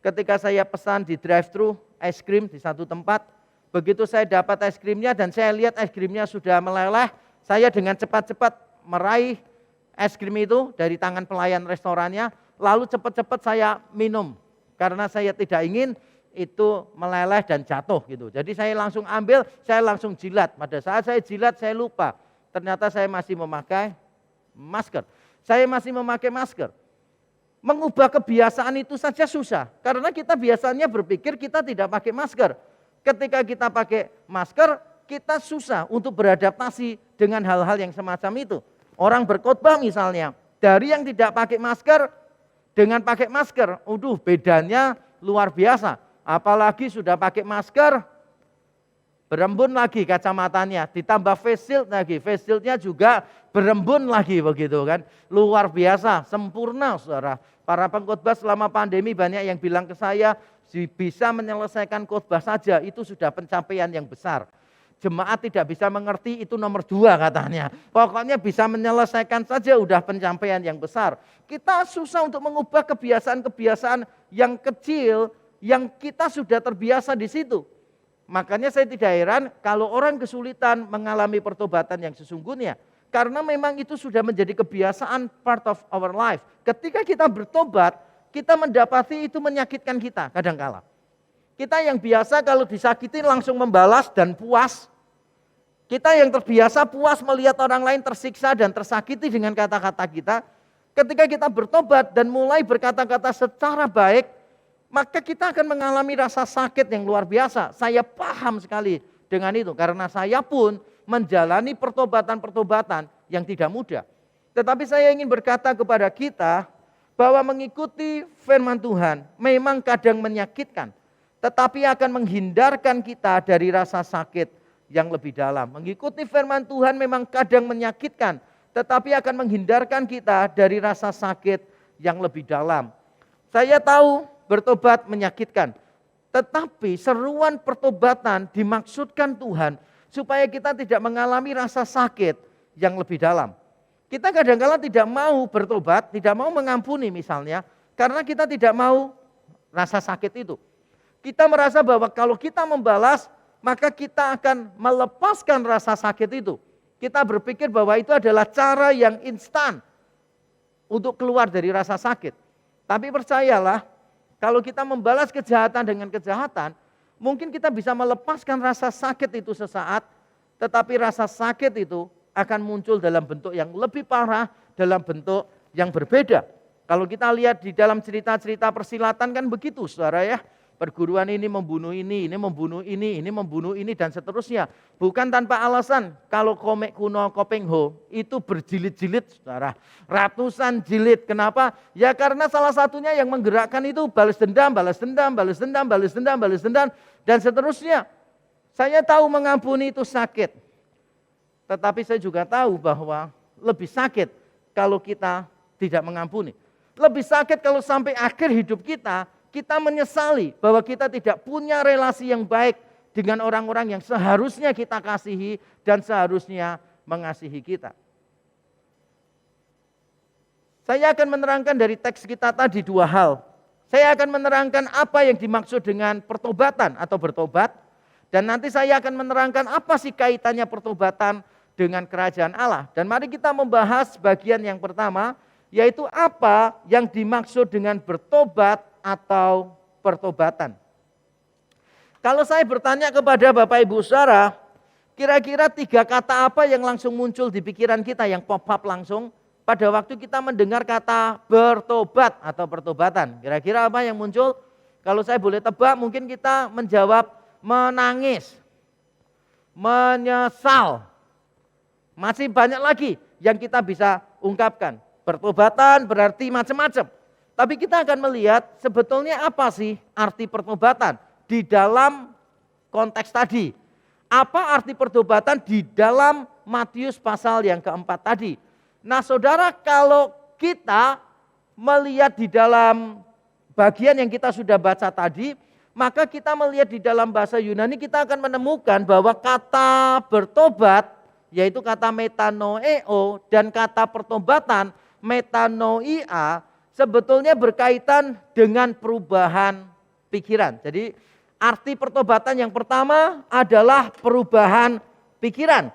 ketika saya pesan di drive-thru es krim di satu tempat, begitu saya dapat es krimnya dan saya lihat es krimnya sudah meleleh, saya dengan cepat-cepat meraih es krim itu dari tangan pelayan restorannya, lalu cepat-cepat saya minum, karena saya tidak ingin itu meleleh dan jatuh gitu. Jadi saya langsung ambil, saya langsung jilat. Pada saat saya jilat saya lupa, ternyata saya masih memakai masker. Saya masih memakai masker. Mengubah kebiasaan itu saja susah, karena kita biasanya berpikir kita tidak pakai masker. Ketika kita pakai masker, kita susah untuk beradaptasi dengan hal-hal yang semacam itu. Orang berkhotbah misalnya, dari yang tidak pakai masker dengan pakai masker, bedanya luar biasa. Apalagi sudah pakai masker, berembun lagi kacamatanya, ditambah face shield lagi, face shieldnya juga berembun lagi begitu kan. Luar biasa, sempurna saudara. Para pengkhotbah selama pandemi banyak yang bilang ke saya, bisa menyelesaikan khotbah saja, itu sudah pencapaian yang besar. Jemaat tidak bisa mengerti, itu nomor 2 katanya. Pokoknya bisa menyelesaikan saja udah pencapaian yang besar. Kita susah untuk mengubah kebiasaan-kebiasaan yang kecil, yang kita sudah terbiasa di situ. Makanya saya tidak heran kalau orang kesulitan mengalami pertobatan yang sesungguhnya. Karena memang itu sudah menjadi kebiasaan part of our life. Ketika kita bertobat, kita mendapati itu menyakitkan kita kadangkala. Kita yang biasa kalau disakiti langsung membalas dan puas. Kita yang terbiasa puas melihat orang lain tersiksa dan tersakiti dengan kata-kata kita. Ketika kita bertobat dan mulai berkata-kata secara baik, maka kita akan mengalami rasa sakit yang luar biasa. Saya paham sekali dengan itu, karena saya pun menjalani pertobatan-pertobatan yang tidak mudah. Tetapi saya ingin berkata kepada kita, bahwa mengikuti firman Tuhan memang kadang menyakitkan, tetapi akan menghindarkan kita dari rasa sakit yang lebih dalam. Mengikuti firman Tuhan memang kadang menyakitkan, tetapi akan menghindarkan kita dari rasa sakit yang lebih dalam. Saya tahu bertobat menyakitkan, tetapi seruan pertobatan dimaksudkan Tuhan supaya kita tidak mengalami rasa sakit yang lebih dalam. Kita kadang-kala tidak mau bertobat, tidak mau mengampuni misalnya, karena kita tidak mau rasa sakit itu. Kita merasa bahwa kalau kita membalas, maka kita akan melepaskan rasa sakit itu. Kita berpikir bahwa itu adalah cara yang instan untuk keluar dari rasa sakit. Tapi percayalah, kalau kita membalas kejahatan dengan kejahatan, mungkin kita bisa melepaskan rasa sakit itu sesaat, tetapi rasa sakit itu akan muncul dalam bentuk yang lebih parah, dalam bentuk yang berbeda. Kalau kita lihat di dalam cerita-cerita persilatan kan begitu saudara ya. Perguruan ini membunuh ini membunuh ini membunuh ini dan seterusnya. Bukan tanpa alasan. Kalau komik kuno Kopeng Ho itu berjilid-jilid saudara. Ratusan jilid. Kenapa? Ya karena salah satunya yang menggerakkan itu balas dendam, balas dendam, balas dendam, balas dendam, balas dendam dan seterusnya. Saya tahu mengampuni itu sakit. Tetapi saya juga tahu bahwa lebih sakit kalau kita tidak mengampuni. Lebih sakit kalau sampai akhir hidup kita menyesali bahwa kita tidak punya relasi yang baik dengan orang-orang yang seharusnya kita kasihi dan seharusnya mengasihi kita. Saya akan menerangkan dari teks kita tadi dua hal. Saya akan menerangkan apa yang dimaksud dengan pertobatan atau bertobat. Dan nanti saya akan menerangkan apa sih kaitannya pertobatan dengan kerajaan Allah. Dan mari kita membahas bagian yang pertama, yaitu apa yang dimaksud dengan bertobat atau pertobatan. Kalau saya bertanya kepada Bapak Ibu Saudara, kira-kira 3 kata apa yang langsung muncul di pikiran kita, yang pop up langsung pada waktu kita mendengar kata bertobat atau pertobatan? Kira-kira apa yang muncul? Kalau saya boleh tebak, mungkin kita menjawab menangis, menyesal. Masih banyak lagi yang kita bisa ungkapkan. Pertobatan berarti macam-macam. Tapi kita akan melihat sebetulnya apa sih arti pertobatan di dalam konteks tadi. Apa arti pertobatan di dalam Matius pasal yang keempat tadi. Nah saudara, kalau kita melihat di dalam bagian yang kita sudah baca tadi, maka kita melihat di dalam bahasa Yunani kita akan menemukan bahwa kata bertobat, yaitu kata metanoeo, dan kata pertobatan metanoia, sebetulnya berkaitan dengan perubahan pikiran. Jadi arti pertobatan yang pertama adalah perubahan pikiran.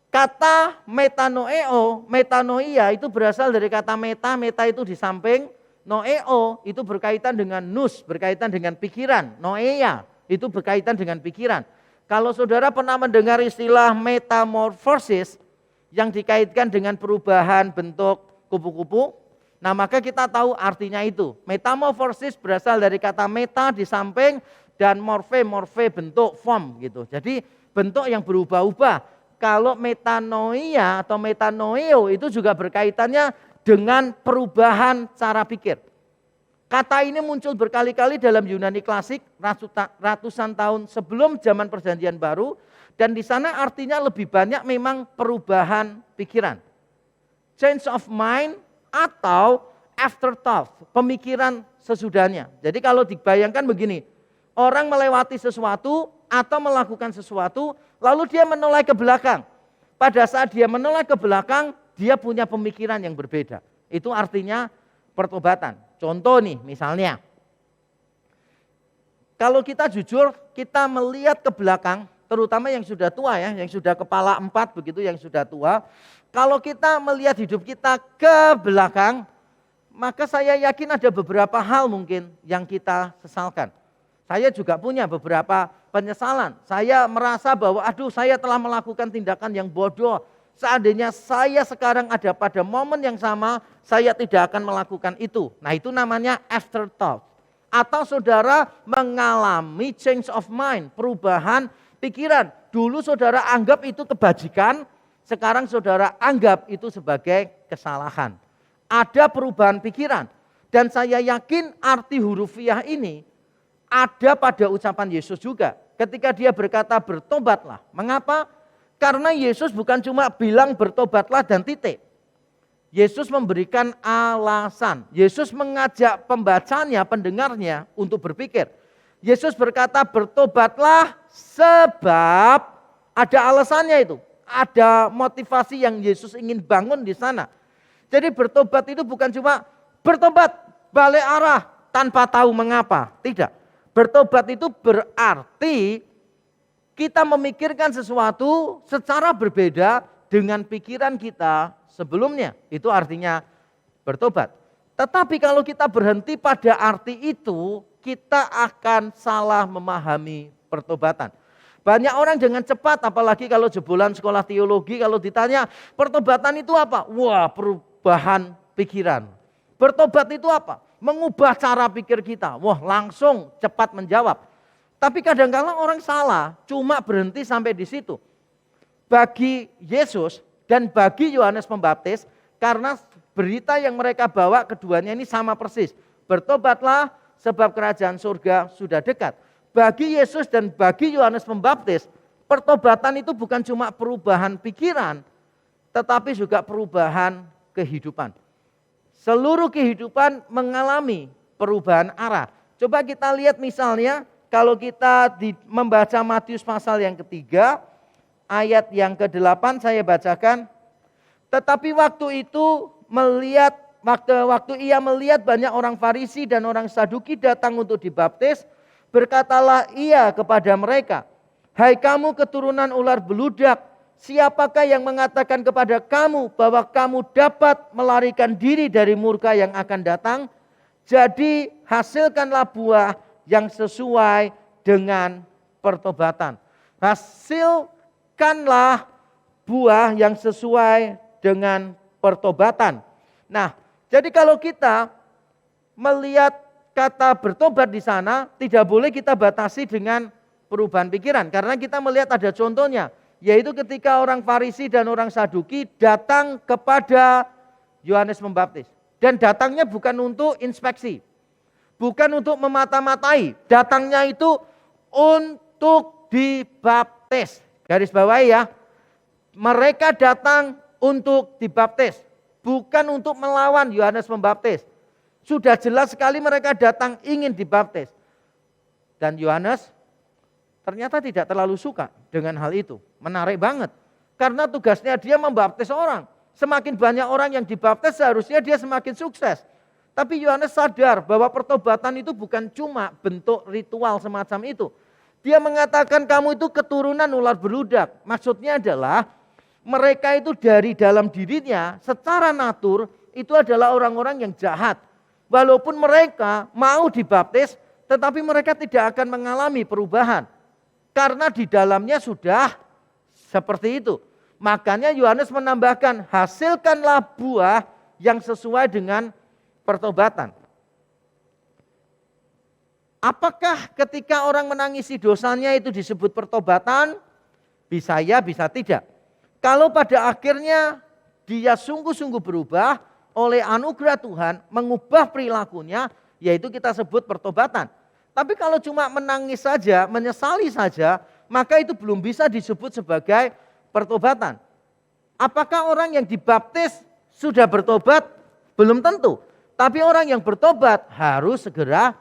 Kata metanoeo, metanoia itu berasal dari kata meta, meta itu di samping, noeo itu berkaitan dengan nous, berkaitan dengan pikiran, noeia itu berkaitan dengan pikiran. Kalau saudara pernah mendengar istilah metamorfosis yang dikaitkan dengan perubahan bentuk kupu-kupu, nah maka kita tahu artinya itu. Metamorfosis berasal dari kata meta di samping dan morfe bentuk form gitu. Jadi bentuk yang berubah-ubah. Kalau metanoia atau metanoeo itu juga berkaitannya dengan perubahan cara pikir. Kata ini muncul berkali-kali dalam Yunani klasik ratusan tahun sebelum zaman Perjanjian Baru, dan di sana artinya lebih banyak memang perubahan pikiran. Change of mind atau afterthought, pemikiran sesudahnya. Jadi kalau dibayangkan begini, orang melewati sesuatu atau melakukan sesuatu, lalu dia menoleh ke belakang. Pada saat dia menoleh ke belakang, dia punya pemikiran yang berbeda. Itu artinya pertobatan. Contoh nih, misalnya, kalau kita jujur, kita melihat ke belakang, terutama yang sudah tua ya, yang sudah kepala 4 begitu, yang sudah tua. Kalau kita melihat hidup kita ke belakang, maka saya yakin ada beberapa hal mungkin yang kita sesalkan. Saya juga punya beberapa penyesalan. Saya merasa bahwa saya telah melakukan tindakan yang bodoh. Seandainya saya sekarang ada pada momen yang sama, saya tidak akan melakukan itu. Nah itu namanya afterthought. Atau saudara mengalami change of mind, perubahan pikiran. Dulu saudara anggap itu kebajikan, sekarang saudara anggap itu sebagai kesalahan. Ada perubahan pikiran. Dan saya yakin arti hurufiah ini ada pada ucapan Yesus juga. Ketika dia berkata bertobatlah. Mengapa? Karena Yesus bukan cuma bilang bertobatlah dan titik. Yesus memberikan alasan. Yesus mengajak pembacanya, pendengarnya untuk berpikir. Yesus berkata bertobatlah sebab ada alasannya itu. Ada motivasi yang Yesus ingin bangun di sana. Jadi bertobat itu bukan cuma bertobat balik arah tanpa tahu mengapa. Tidak. Bertobat itu berarti kita memikirkan sesuatu secara berbeda dengan pikiran kita sebelumnya. Itu artinya bertobat. Tetapi kalau kita berhenti pada arti itu, kita akan salah memahami pertobatan. Banyak orang dengan cepat, apalagi kalau jebolan sekolah teologi, kalau ditanya pertobatan itu apa? Wah, perubahan pikiran. Bertobat itu apa? Mengubah cara pikir kita. Wah, langsung cepat menjawab. Tapi kadang-kadang orang salah, cuma berhenti sampai di situ. Bagi Yesus dan bagi Yohanes Pembaptis, karena berita yang mereka bawa keduanya ini sama persis. Bertobatlah sebab kerajaan surga sudah dekat. Bagi Yesus dan bagi Yohanes Pembaptis, pertobatan itu bukan cuma perubahan pikiran, tetapi juga perubahan kehidupan. Seluruh kehidupan mengalami perubahan arah. Coba kita lihat misalnya, kalau kita membaca Matius pasal yang ketiga, ayat yang ke-8 saya bacakan. Tetapi waktu itu waktu ia melihat banyak orang Farisi dan orang Saduki datang untuk dibaptis, berkatalah ia kepada mereka, "Hai kamu keturunan ular beludak, siapakah yang mengatakan kepada kamu bahwa kamu dapat melarikan diri dari murka yang akan datang? Jadi hasilkanlah buah yang sesuai dengan pertobatan." Hasilkanlah buah yang sesuai dengan pertobatan. Nah, jadi kalau kita melihat kata bertobat di sana, tidak boleh kita batasi dengan perubahan pikiran. Karena kita melihat ada contohnya, yaitu ketika orang Farisi dan orang Saduki datang kepada Yohanes Pembaptis. Dan datangnya bukan untuk inspeksi, bukan untuk memata-matai, datangnya itu untuk dibaptis. Garis bawahi ya, mereka datang untuk dibaptis, bukan untuk melawan Yohanes Pembaptis. Sudah jelas sekali mereka datang ingin dibaptis. Dan Yohanes ternyata tidak terlalu suka dengan hal itu. Menarik banget, karena tugasnya dia membaptis orang. Semakin banyak orang yang dibaptis seharusnya dia semakin sukses. Tapi Yohanes sadar bahwa pertobatan itu bukan cuma bentuk ritual semacam itu. Dia mengatakan kamu itu keturunan ular beludak. Maksudnya adalah mereka itu dari dalam dirinya secara natur itu adalah orang-orang yang jahat. Walaupun mereka mau dibaptis, tetapi mereka tidak akan mengalami perubahan. Karena di dalamnya sudah seperti itu. Makanya Yohanes menambahkan, hasilkanlah buah yang sesuai dengan pertobatan. Apakah ketika orang menangisi dosanya itu disebut pertobatan? Bisa ya, bisa tidak. Kalau pada akhirnya dia sungguh-sungguh berubah oleh anugerah Tuhan, mengubah perilakunya, yaitu kita sebut pertobatan. Tapi kalau cuma menangis saja, menyesali saja, maka itu belum bisa disebut sebagai pertobatan. Apakah orang yang dibaptis sudah bertobat? Belum tentu. Tapi orang yang bertobat harus segera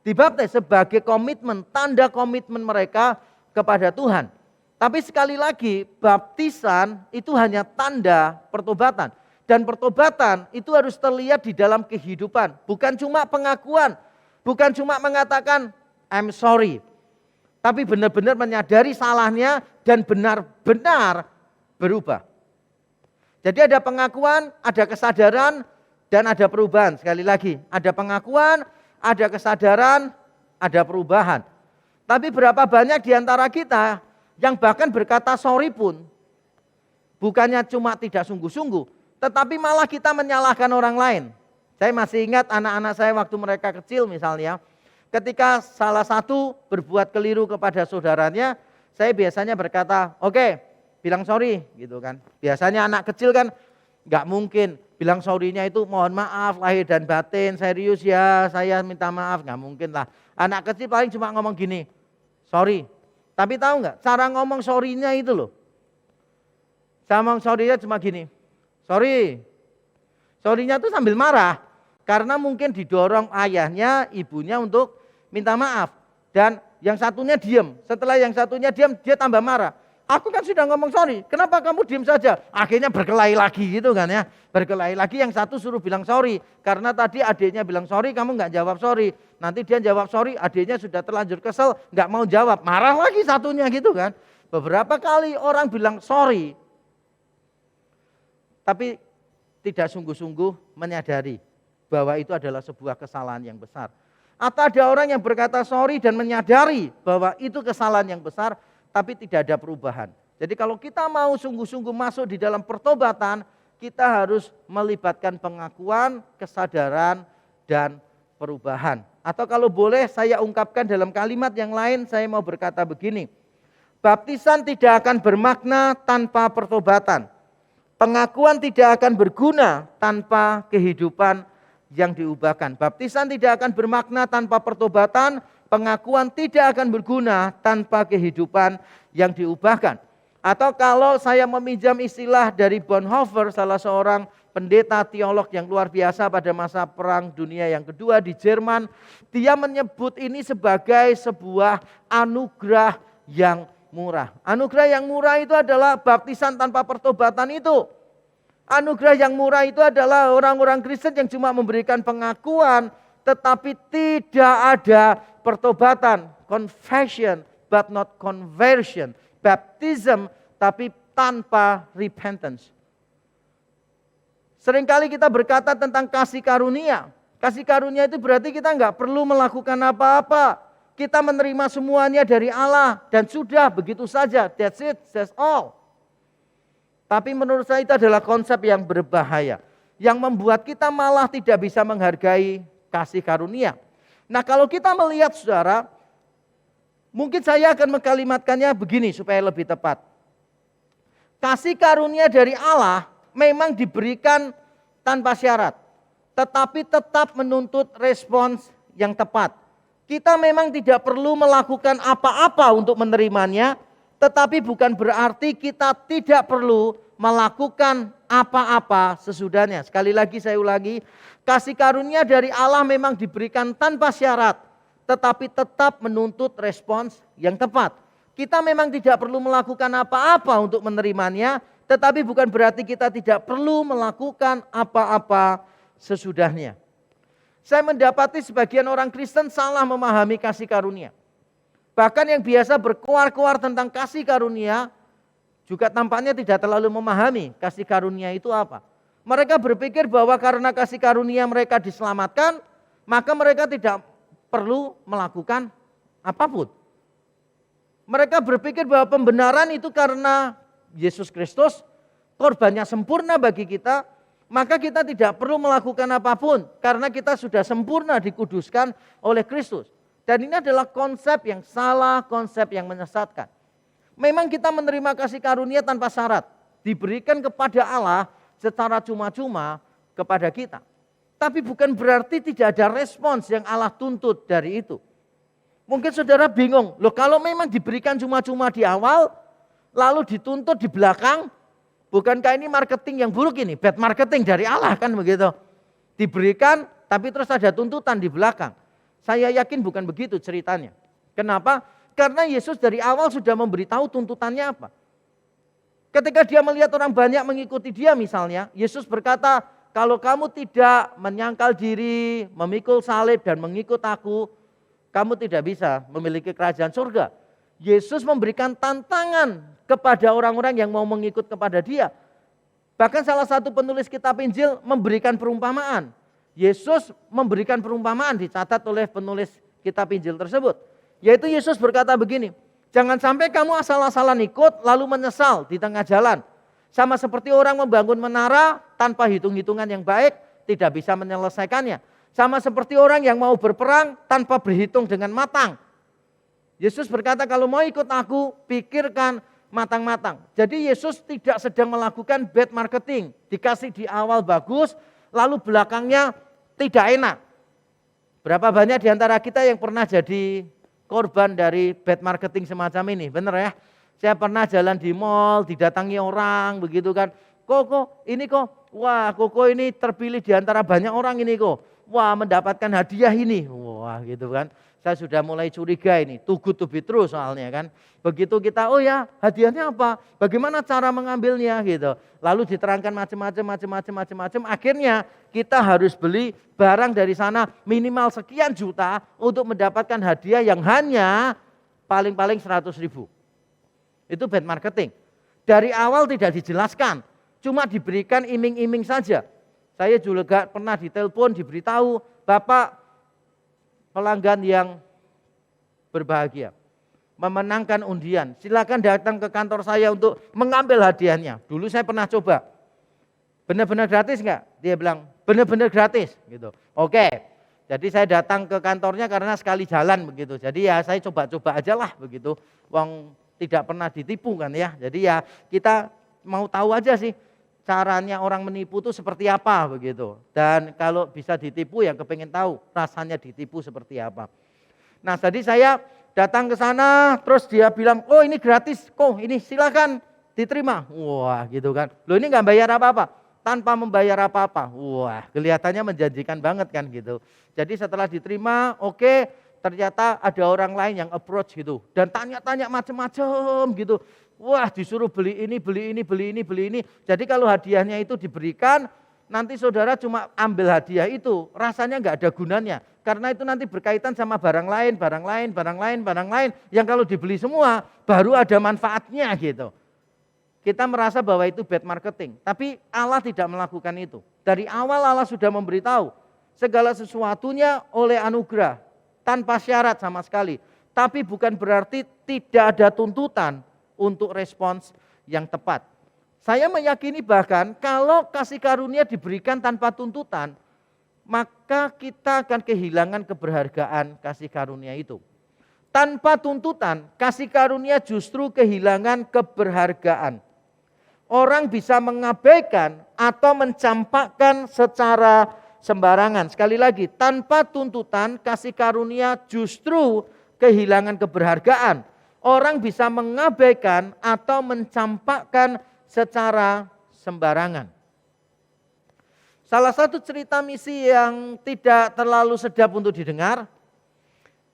dibaptis sebagai komitmen, tanda komitmen mereka kepada Tuhan. Tapi sekali lagi, baptisan itu hanya tanda pertobatan. Dan pertobatan itu harus terlihat di dalam kehidupan. Bukan cuma pengakuan, bukan cuma mengatakan I'm sorry. Tapi benar-benar menyadari salahnya dan benar-benar berubah. Jadi ada pengakuan, ada kesadaran, dan ada perubahan. Sekali lagi, ada pengakuan, ada kesadaran, ada perubahan. Tapi berapa banyak di antara kita yang bahkan berkata sorry pun, bukannya cuma tidak sungguh-sungguh, tetapi malah kita menyalahkan orang lain. Saya masih ingat anak-anak saya waktu mereka kecil misalnya, ketika salah satu berbuat keliru kepada saudaranya, saya biasanya berkata, oke, bilang sorry gitu kan. Biasanya anak kecil kan nggak mungkin bilang sorry-nya itu mohon maaf lahir dan batin, serius ya saya minta maaf, nggak mungkin lah. Anak kecil paling cuma ngomong gini, sorry. Tapi tahu nggak cara ngomong sorry-nya itu loh. Saya ngomong sorry-nya cuma gini, sorry. Sorry-nya tuh sambil marah. Karena mungkin didorong ayahnya, ibunya untuk minta maaf. Dan yang satunya diam. Setelah yang satunya diam, dia tambah marah. Aku kan sudah ngomong sorry, kenapa kamu diam saja? Akhirnya berkelahi lagi gitu kan ya. Berkelahi lagi, yang satu suruh bilang sorry. Karena tadi adiknya bilang sorry, kamu nggak jawab sorry. Nanti dia jawab sorry, adiknya sudah terlanjur kesel, nggak mau jawab. Marah lagi satunya gitu kan. Beberapa kali orang bilang sorry, tapi tidak sungguh-sungguh menyadari bahwa itu adalah sebuah kesalahan yang besar. Atau ada orang yang berkata sorry dan menyadari bahwa itu kesalahan yang besar, tapi tidak ada perubahan. Jadi kalau kita mau sungguh-sungguh masuk di dalam pertobatan, kita harus melibatkan pengakuan, kesadaran, dan perubahan. Atau kalau boleh saya ungkapkan dalam kalimat yang lain, saya mau berkata begini. Baptisan tidak akan bermakna tanpa pertobatan. Pengakuan tidak akan berguna tanpa kehidupan yang diubahkan. Baptisan tidak akan bermakna tanpa pertobatan. Pengakuan tidak akan berguna tanpa kehidupan yang diubahkan. Atau kalau saya meminjam istilah dari Bonhoeffer, salah seorang pendeta teolog yang luar biasa pada masa Perang Dunia yang kedua di Jerman, dia menyebut ini sebagai sebuah anugerah yang murah. Anugerah yang murah itu adalah baptisan tanpa pertobatan itu. Anugerah yang murah itu adalah orang-orang Kristen yang cuma memberikan pengakuan tetapi tidak ada pertobatan. Confession but not conversion. Baptism tapi tanpa repentance. Seringkali kita berkata tentang kasih karunia. Kasih karunia itu berarti kita nggak perlu melakukan apa-apa. Kita menerima semuanya dari Allah dan sudah begitu saja. That's it, that's all. Tapi menurut saya itu adalah konsep yang berbahaya. Yang membuat kita malah tidak bisa menghargai kasih karunia. Nah kalau kita melihat saudara, mungkin saya akan mengkalimatkannya begini supaya lebih tepat. Kasih karunia dari Allah memang diberikan tanpa syarat, tetapi tetap menuntut respons yang tepat. Kita memang tidak perlu melakukan apa-apa untuk menerimanya, tetapi bukan berarti kita tidak perlu melakukan apa-apa sesudahnya. Sekali lagi saya ulangi, kasih karunia dari Allah memang diberikan tanpa syarat, tetapi tetap menuntut respons yang tepat. Kita memang tidak perlu melakukan apa-apa untuk menerimanya, tetapi bukan berarti kita tidak perlu melakukan apa-apa sesudahnya. Saya mendapati sebagian orang Kristen salah memahami kasih karunia. Bahkan yang biasa berkoar-koar tentang kasih karunia juga tampaknya tidak terlalu memahami kasih karunia itu apa. Mereka berpikir bahwa karena kasih karunia mereka diselamatkan, maka mereka tidak perlu melakukan apapun. Mereka berpikir bahwa pembenaran itu karena Yesus Kristus, korbannya sempurna bagi kita, maka kita tidak perlu melakukan apapun karena kita sudah sempurna dikuduskan oleh Kristus. Dan ini adalah konsep yang salah, konsep yang menyesatkan. Memang kita menerima kasih karunia tanpa syarat, diberikan kepada Allah secara cuma-cuma kepada kita. Tapi bukan berarti tidak ada respons yang Allah tuntut dari itu. Mungkin saudara bingung, loh kalau memang diberikan cuma-cuma di awal, lalu dituntut di belakang, bukankah ini marketing yang buruk ini? Bad marketing dari Allah kan begitu. Diberikan tapi terus ada tuntutan di belakang. Saya yakin bukan begitu ceritanya. Kenapa? Karena Yesus dari awal sudah memberitahu tuntutannya apa. Ketika dia melihat orang banyak mengikuti dia misalnya, Yesus berkata, kalau kamu tidak menyangkal diri, memikul salib dan mengikut aku, kamu tidak bisa memiliki kerajaan surga. Yesus memberikan tantangan kepada orang-orang yang mau mengikut kepada dia. Bahkan salah satu penulis kitab Injil memberikan perumpamaan. Yesus memberikan perumpamaan dicatat oleh penulis kitab Injil tersebut. Yaitu Yesus berkata begini, jangan sampai kamu asal-asalan ikut lalu menyesal di tengah jalan. Sama seperti orang membangun menara tanpa hitung-hitungan yang baik, tidak bisa menyelesaikannya. Sama seperti orang yang mau berperang tanpa berhitung dengan matang. Yesus berkata kalau mau ikut aku, pikirkan matang-matang. Jadi Yesus tidak sedang melakukan bad marketing. Dikasih di awal bagus, lalu belakangnya tidak enak. Berapa banyak di antara kita yang pernah jadi korban dari bad marketing semacam ini, benar ya? Saya pernah jalan di mall, didatangi orang begitu kan. Kok ini kok, wah Koko ini terpilih di antara banyak orang ini kok. Wah mendapatkan hadiah ini, wah gitu kan. Saya sudah mulai curiga ini, too good to be true soalnya kan. Begitu kita, oh ya hadiahnya apa, bagaimana cara mengambilnya gitu. Lalu diterangkan macam-macam, akhirnya kita harus beli barang dari sana minimal sekian juta untuk mendapatkan hadiah yang hanya paling-paling 100.000. Itu bad marketing. Dari awal tidak dijelaskan, cuma diberikan iming-iming saja. Saya juga pernah ditelepon, diberitahu, Bapak pelanggan yang berbahagia, memenangkan undian, silakan datang ke kantor saya untuk mengambil hadiahnya. Dulu saya pernah coba, benar-benar gratis enggak? Dia bilang, benar-benar gratis. Gitu. Oke, jadi saya datang ke kantornya karena sekali jalan begitu. Jadi ya saya coba-coba aja lah begitu. Wong tidak pernah ditipu kan ya. Jadi ya kita mau tahu aja sih. Caranya orang menipu itu seperti apa begitu. Dan kalau bisa ditipu ya kepengen tahu rasanya ditipu seperti apa. Nah jadi saya datang ke sana terus dia bilang, oh ini gratis, kok ini silakan diterima. Wah gitu kan, loh ini gak bayar apa-apa, tanpa membayar apa-apa. Wah kelihatannya menjanjikan banget kan gitu. Jadi setelah diterima oke, ternyata ada orang lain yang approach gitu dan tanya-tanya macam-macam gitu. Wah, disuruh beli ini, beli ini, beli ini, beli ini. Jadi kalau hadiahnya itu diberikan, nanti saudara cuma ambil hadiah itu, rasanya nggak ada gunanya. Karena itu nanti berkaitan sama barang lain, barang lain, barang lain, barang lain. Yang kalau dibeli semua, baru ada manfaatnya gitu. Kita merasa bahwa itu bad marketing. Tapi Allah tidak melakukan itu. Dari awal Allah sudah memberitahu, segala sesuatunya oleh anugerah, tanpa syarat sama sekali. Tapi bukan berarti tidak ada tuntutan untuk respons yang tepat. Saya meyakini bahkan kalau kasih karunia diberikan tanpa tuntutan, maka kita akan kehilangan keberhargaan kasih karunia itu. Tanpa tuntutan, kasih karunia justru kehilangan keberhargaan. Orang bisa mengabaikan atau mencampakkan secara sembarangan. Sekali lagi, tanpa tuntutan, kasih karunia justru kehilangan keberhargaan. Orang bisa mengabaikan atau mencampakkan secara sembarangan. Salah satu cerita misi yang tidak terlalu sedap untuk didengar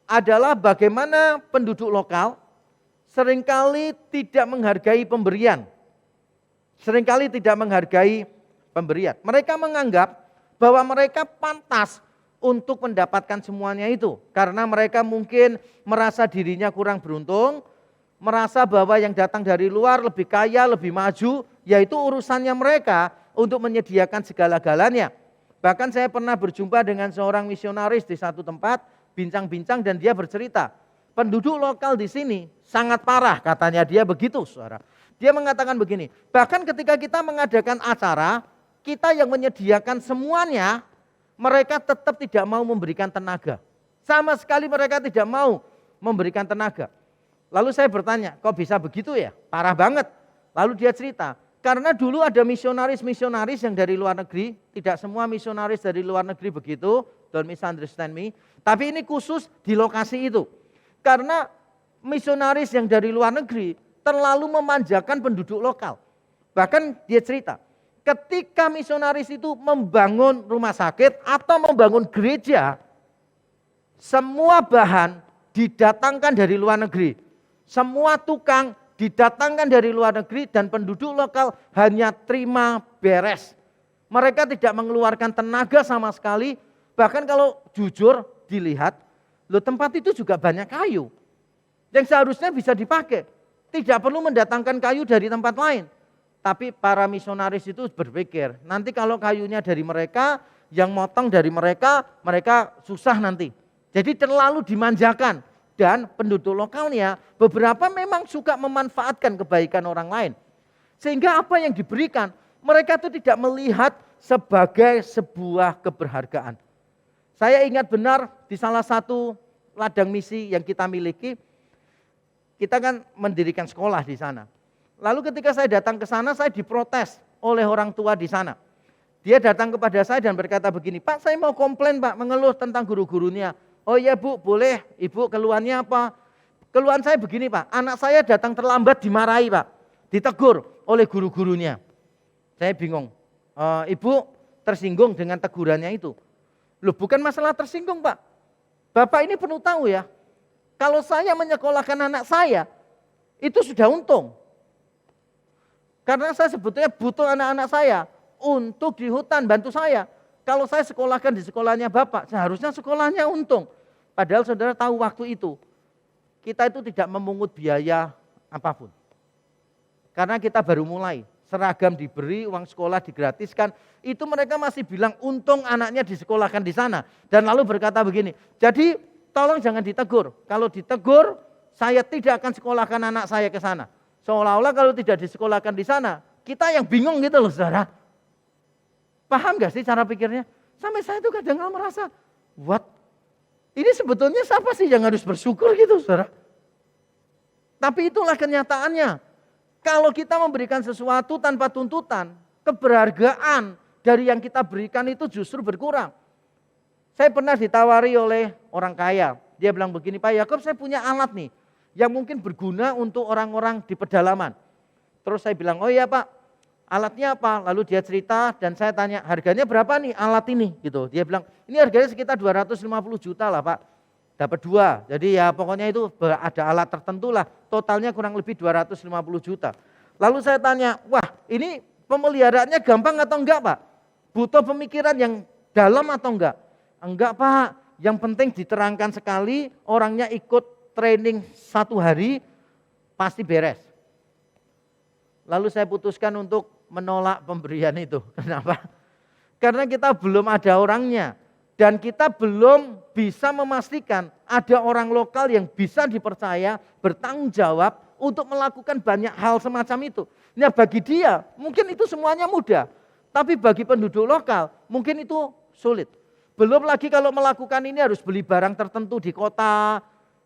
adalah bagaimana penduduk lokal seringkali tidak menghargai pemberian. Seringkali tidak menghargai pemberian. Mereka menganggap bahwa mereka pantas untuk mendapatkan semuanya itu. Karena mereka mungkin merasa dirinya kurang beruntung, merasa bahwa yang datang dari luar lebih kaya, lebih maju, yaitu urusannya mereka untuk menyediakan segala-galanya. Bahkan saya pernah berjumpa dengan seorang misionaris di satu tempat, bincang-bincang dan dia bercerita, penduduk lokal di sini sangat parah, katanya dia begitu, saudara. Dia mengatakan begini, bahkan ketika kita mengadakan acara, kita yang menyediakan semuanya, mereka tetap tidak mau memberikan tenaga. Sama sekali mereka tidak mau memberikan tenaga. Lalu saya bertanya, kok bisa begitu ya? Parah banget. Lalu dia cerita, karena dulu ada misionaris-misionaris yang dari luar negeri, tidak semua misionaris dari luar negeri begitu, don't misunderstand me, tapi ini khusus di lokasi itu. Karena misionaris yang dari luar negeri terlalu memanjakan penduduk lokal. Bahkan dia cerita, ketika misionaris itu membangun rumah sakit atau membangun gereja, semua bahan didatangkan dari luar negeri. Semua tukang didatangkan dari luar negeri dan penduduk lokal hanya terima beres. Mereka tidak mengeluarkan tenaga sama sekali. Bahkan kalau jujur dilihat, loh tempat itu juga banyak kayu yang seharusnya bisa dipakai. Tidak perlu mendatangkan kayu dari tempat lain. Tapi para misionaris itu berpikir, nanti kalau kayunya dari mereka, yang motong dari mereka, mereka susah nanti. Jadi terlalu dimanjakan. Dan penduduk lokalnya beberapa memang suka memanfaatkan kebaikan orang lain. Sehingga apa yang diberikan, mereka itu tidak melihat sebagai sebuah keberhargaan. Saya ingat benar di salah satu ladang misi yang kita miliki, kita kan mendirikan sekolah di sana. Lalu ketika saya datang ke sana, saya diprotes oleh orang tua di sana. Dia datang kepada saya dan berkata begini, Pak saya mau komplain Pak, mengeluh tentang guru-gurunya. Oh iya Bu, boleh. Ibu keluhannya apa? Keluhan saya begini Pak, anak saya datang terlambat dimarahi Pak. Ditegur oleh guru-gurunya. Saya bingung, Ibu tersinggung dengan tegurannya itu. Loh bukan masalah tersinggung Pak. Bapak ini perlu tahu ya, kalau saya menyekolahkan anak saya, itu sudah untung. Karena saya sebetulnya butuh anak-anak saya untuk di hutan bantu saya. Kalau saya sekolahkan di sekolahnya Bapak, seharusnya sekolahnya untung. Padahal saudara tahu waktu itu, kita itu tidak memungut biaya apapun. Karena kita baru mulai, seragam diberi, uang sekolah digratiskan. Itu mereka masih bilang untung anaknya disekolahkan di sana. Dan lalu berkata begini, jadi tolong jangan ditegur. Kalau ditegur, saya tidak akan sekolahkan anak saya ke sana. Seolah-olah kalau tidak disekolahkan di sana, kita yang bingung gitu loh saudara. Paham gak sih cara pikirnya? Sampai saya tuh kadang merasa, what? Ini sebetulnya siapa sih yang harus bersyukur gitu saudara? Tapi itulah kenyataannya. Kalau kita memberikan sesuatu tanpa tuntutan, keberhargaan dari yang kita berikan itu justru berkurang. Saya pernah ditawari oleh orang kaya. Dia bilang begini, Pak Yakob saya punya alat nih, yang mungkin berguna untuk orang-orang di pedalaman. Terus saya bilang, oh iya Pak, alatnya apa? Lalu dia cerita dan saya tanya, harganya berapa nih alat ini? Gitu. Dia bilang, ini harganya sekitar 250 juta lah Pak. dapat 2. Jadi ya pokoknya itu ada alat tertentu lah. Totalnya kurang lebih 250 juta. Lalu saya tanya, wah ini pemeliharaannya gampang atau enggak Pak? Butuh pemikiran yang dalam atau enggak? Enggak Pak, yang penting diterangkan sekali, orangnya ikut training 1 hari, pasti beres. Lalu saya putuskan untuk menolak pemberian itu. Kenapa? Karena kita belum ada orangnya. Dan kita belum bisa memastikan ada orang lokal yang bisa dipercaya, bertanggung jawab untuk melakukan banyak hal semacam itu. Nah bagi dia mungkin itu semuanya mudah. Tapi bagi penduduk lokal mungkin itu sulit. Belum lagi kalau melakukan ini harus beli barang tertentu di kota.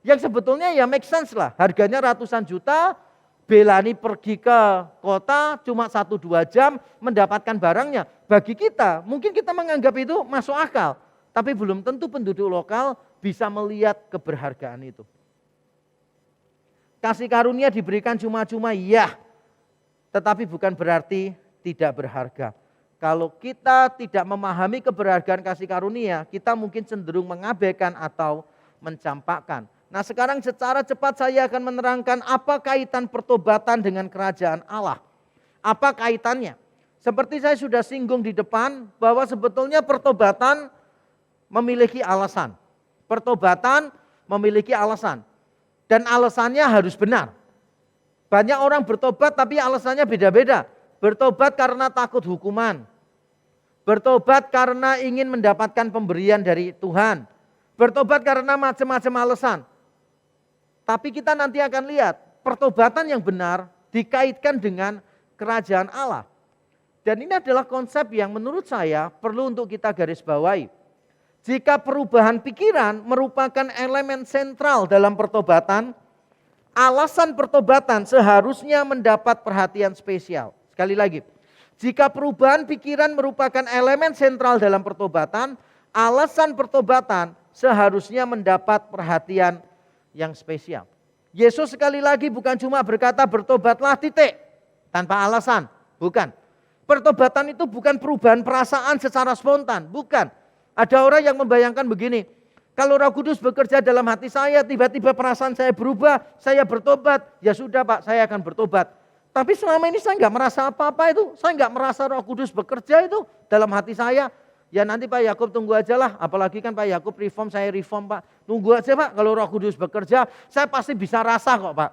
Yang sebetulnya ya make sense lah. Harganya ratusan juta, Belani pergi ke kota cuma 1-2 jam mendapatkan barangnya. Bagi kita mungkin kita menganggap itu masuk akal. Tapi belum tentu penduduk lokal bisa melihat keberhargaan itu. Kasih karunia diberikan cuma-cuma, ya. Tetapi bukan berarti tidak berharga. Kalau kita tidak memahami keberhargaan kasih karunia, kita mungkin cenderung mengabaikan atau mencampakkan. Nah sekarang secara cepat saya akan menerangkan apa kaitan pertobatan dengan kerajaan Allah. Apa kaitannya? Seperti saya sudah singgung di depan bahwa sebetulnya pertobatan memiliki alasan. Pertobatan memiliki alasan. Dan alasannya harus benar. Banyak orang bertobat tapi alasannya beda-beda. Bertobat karena takut hukuman. Bertobat karena ingin mendapatkan pemberian dari Tuhan. Bertobat karena macam-macam alasan. Tapi kita nanti akan lihat pertobatan yang benar dikaitkan dengan kerajaan Allah. Dan ini adalah konsep yang menurut saya perlu untuk kita garis bawahi. Jika perubahan pikiran merupakan elemen sentral dalam pertobatan, alasan pertobatan seharusnya mendapat perhatian spesial. Sekali lagi, jika perubahan pikiran merupakan elemen sentral dalam pertobatan, alasan pertobatan seharusnya mendapat perhatian yang spesial. Yesus sekali lagi bukan cuma berkata bertobatlah titik, tanpa alasan, bukan. Pertobatan itu bukan perubahan perasaan secara spontan, bukan. Ada orang yang membayangkan begini, kalau Roh Kudus bekerja dalam hati saya, tiba-tiba perasaan saya berubah, saya bertobat, ya sudah Pak, saya akan bertobat. Tapi selama ini saya nggak merasa apa-apa itu, saya nggak merasa Roh Kudus bekerja itu dalam hati saya. Ya nanti Pak Yakub tunggu aja lah, apalagi kan Pak Yakub reform, saya reform Pak. Tunggu aja Pak, kalau Roh Kudus bekerja, saya pasti bisa rasa kok Pak.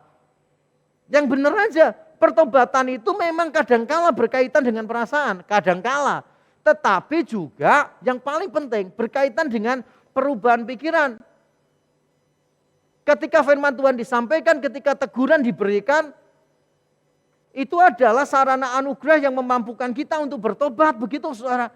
Yang benar aja, pertobatan itu memang kadangkala berkaitan dengan perasaan, kadangkala. Tetapi juga yang paling penting berkaitan dengan perubahan pikiran. Ketika firman Tuhan disampaikan, ketika teguran diberikan, itu adalah sarana anugerah yang memampukan kita untuk bertobat, begitu saudara.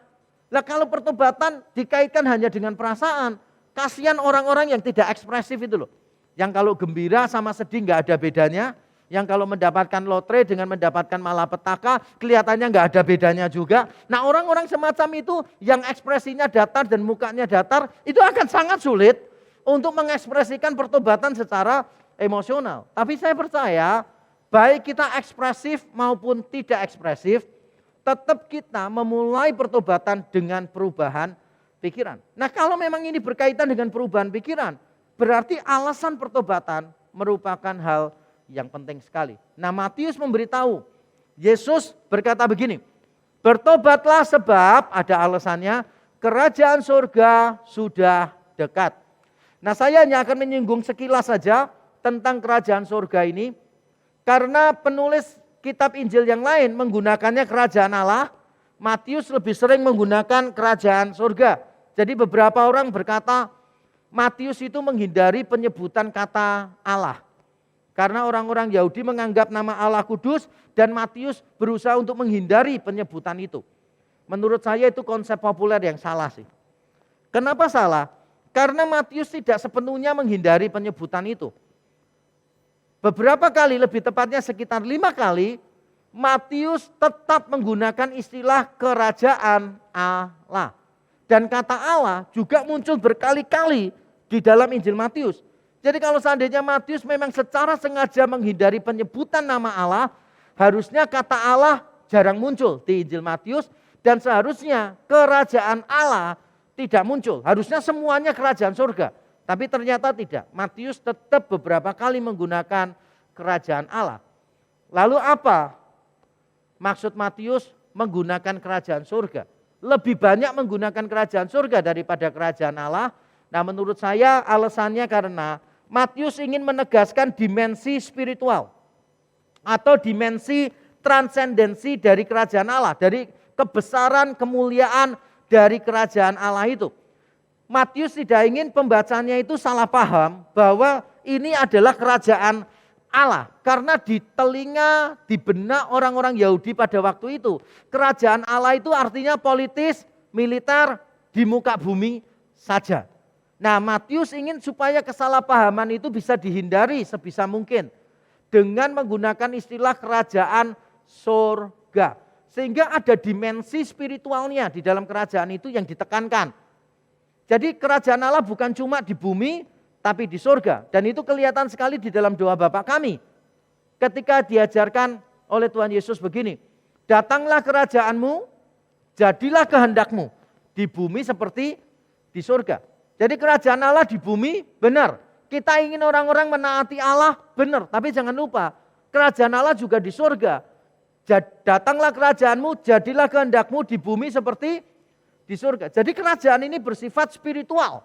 Nah kalau pertobatan dikaitkan hanya dengan perasaan, kasihan orang-orang yang tidak ekspresif itu loh. Yang kalau gembira sama sedih nggak ada bedanya. Yang kalau mendapatkan lotre dengan mendapatkan malapetaka kelihatannya nggak ada bedanya juga. Nah orang-orang semacam itu yang ekspresinya datar dan mukanya datar itu akan sangat sulit untuk mengekspresikan pertobatan secara emosional. Tapi saya percaya baik kita ekspresif maupun tidak ekspresif, tetap kita memulai pertobatan dengan perubahan pikiran. Nah kalau memang ini berkaitan dengan perubahan pikiran, berarti alasan pertobatan merupakan hal yang penting sekali. Nah Matius memberitahu, Yesus berkata begini, bertobatlah sebab ada alasannya, kerajaan surga sudah dekat. Nah saya hanya akan menyinggung sekilas saja tentang kerajaan surga ini, karena penulis kitab Injil yang lain menggunakannya kerajaan Allah, Matius lebih sering menggunakan kerajaan surga. Jadi beberapa orang berkata, Matius itu menghindari penyebutan kata Allah. Karena orang-orang Yahudi menganggap nama Allah kudus dan Matius berusaha untuk menghindari penyebutan itu. Menurut saya itu konsep populer yang salah sih. Kenapa salah? Karena Matius tidak sepenuhnya menghindari penyebutan itu. Beberapa kali, lebih tepatnya sekitar 5 kali, Matius tetap menggunakan istilah kerajaan Allah. Dan kata Allah juga muncul berkali-kali di dalam Injil Matius. Jadi kalau seandainya Matius memang secara sengaja menghindari penyebutan nama Allah, harusnya kata Allah jarang muncul di Injil Matius dan seharusnya kerajaan Allah tidak muncul. Harusnya semuanya kerajaan surga. Tapi ternyata tidak. Matius tetap beberapa kali menggunakan kerajaan Allah. Lalu apa maksud Matius menggunakan kerajaan surga? Lebih banyak menggunakan kerajaan surga daripada kerajaan Allah. Nah, menurut saya alasannya karena Matius ingin menegaskan dimensi spiritual atau dimensi transendensi dari kerajaan Allah, dari kebesaran, kemuliaan dari kerajaan Allah itu. Matius tidak ingin pembacanya itu salah paham bahwa ini adalah kerajaan Allah. Karena di telinga, di benak orang-orang Yahudi pada waktu itu, kerajaan Allah itu artinya politis, militer, di muka bumi saja. Nah, Matius ingin supaya kesalahpahaman itu bisa dihindari sebisa mungkin dengan menggunakan istilah kerajaan surga. Sehingga ada dimensi spiritualnya di dalam kerajaan itu yang ditekankan. Jadi kerajaan Allah bukan cuma di bumi, tapi di surga. Dan itu kelihatan sekali di dalam doa Bapa kami. Ketika diajarkan oleh Tuhan Yesus begini, datanglah kerajaanmu, jadilah kehendakmu di bumi seperti di surga. Jadi kerajaan Allah di bumi benar. Kita ingin orang-orang menaati Allah benar. Tapi jangan lupa, kerajaan Allah juga di surga. Datanglah kerajaanmu, jadilah kehendakmu di bumi seperti di surga. Jadi kerajaan ini bersifat spiritual.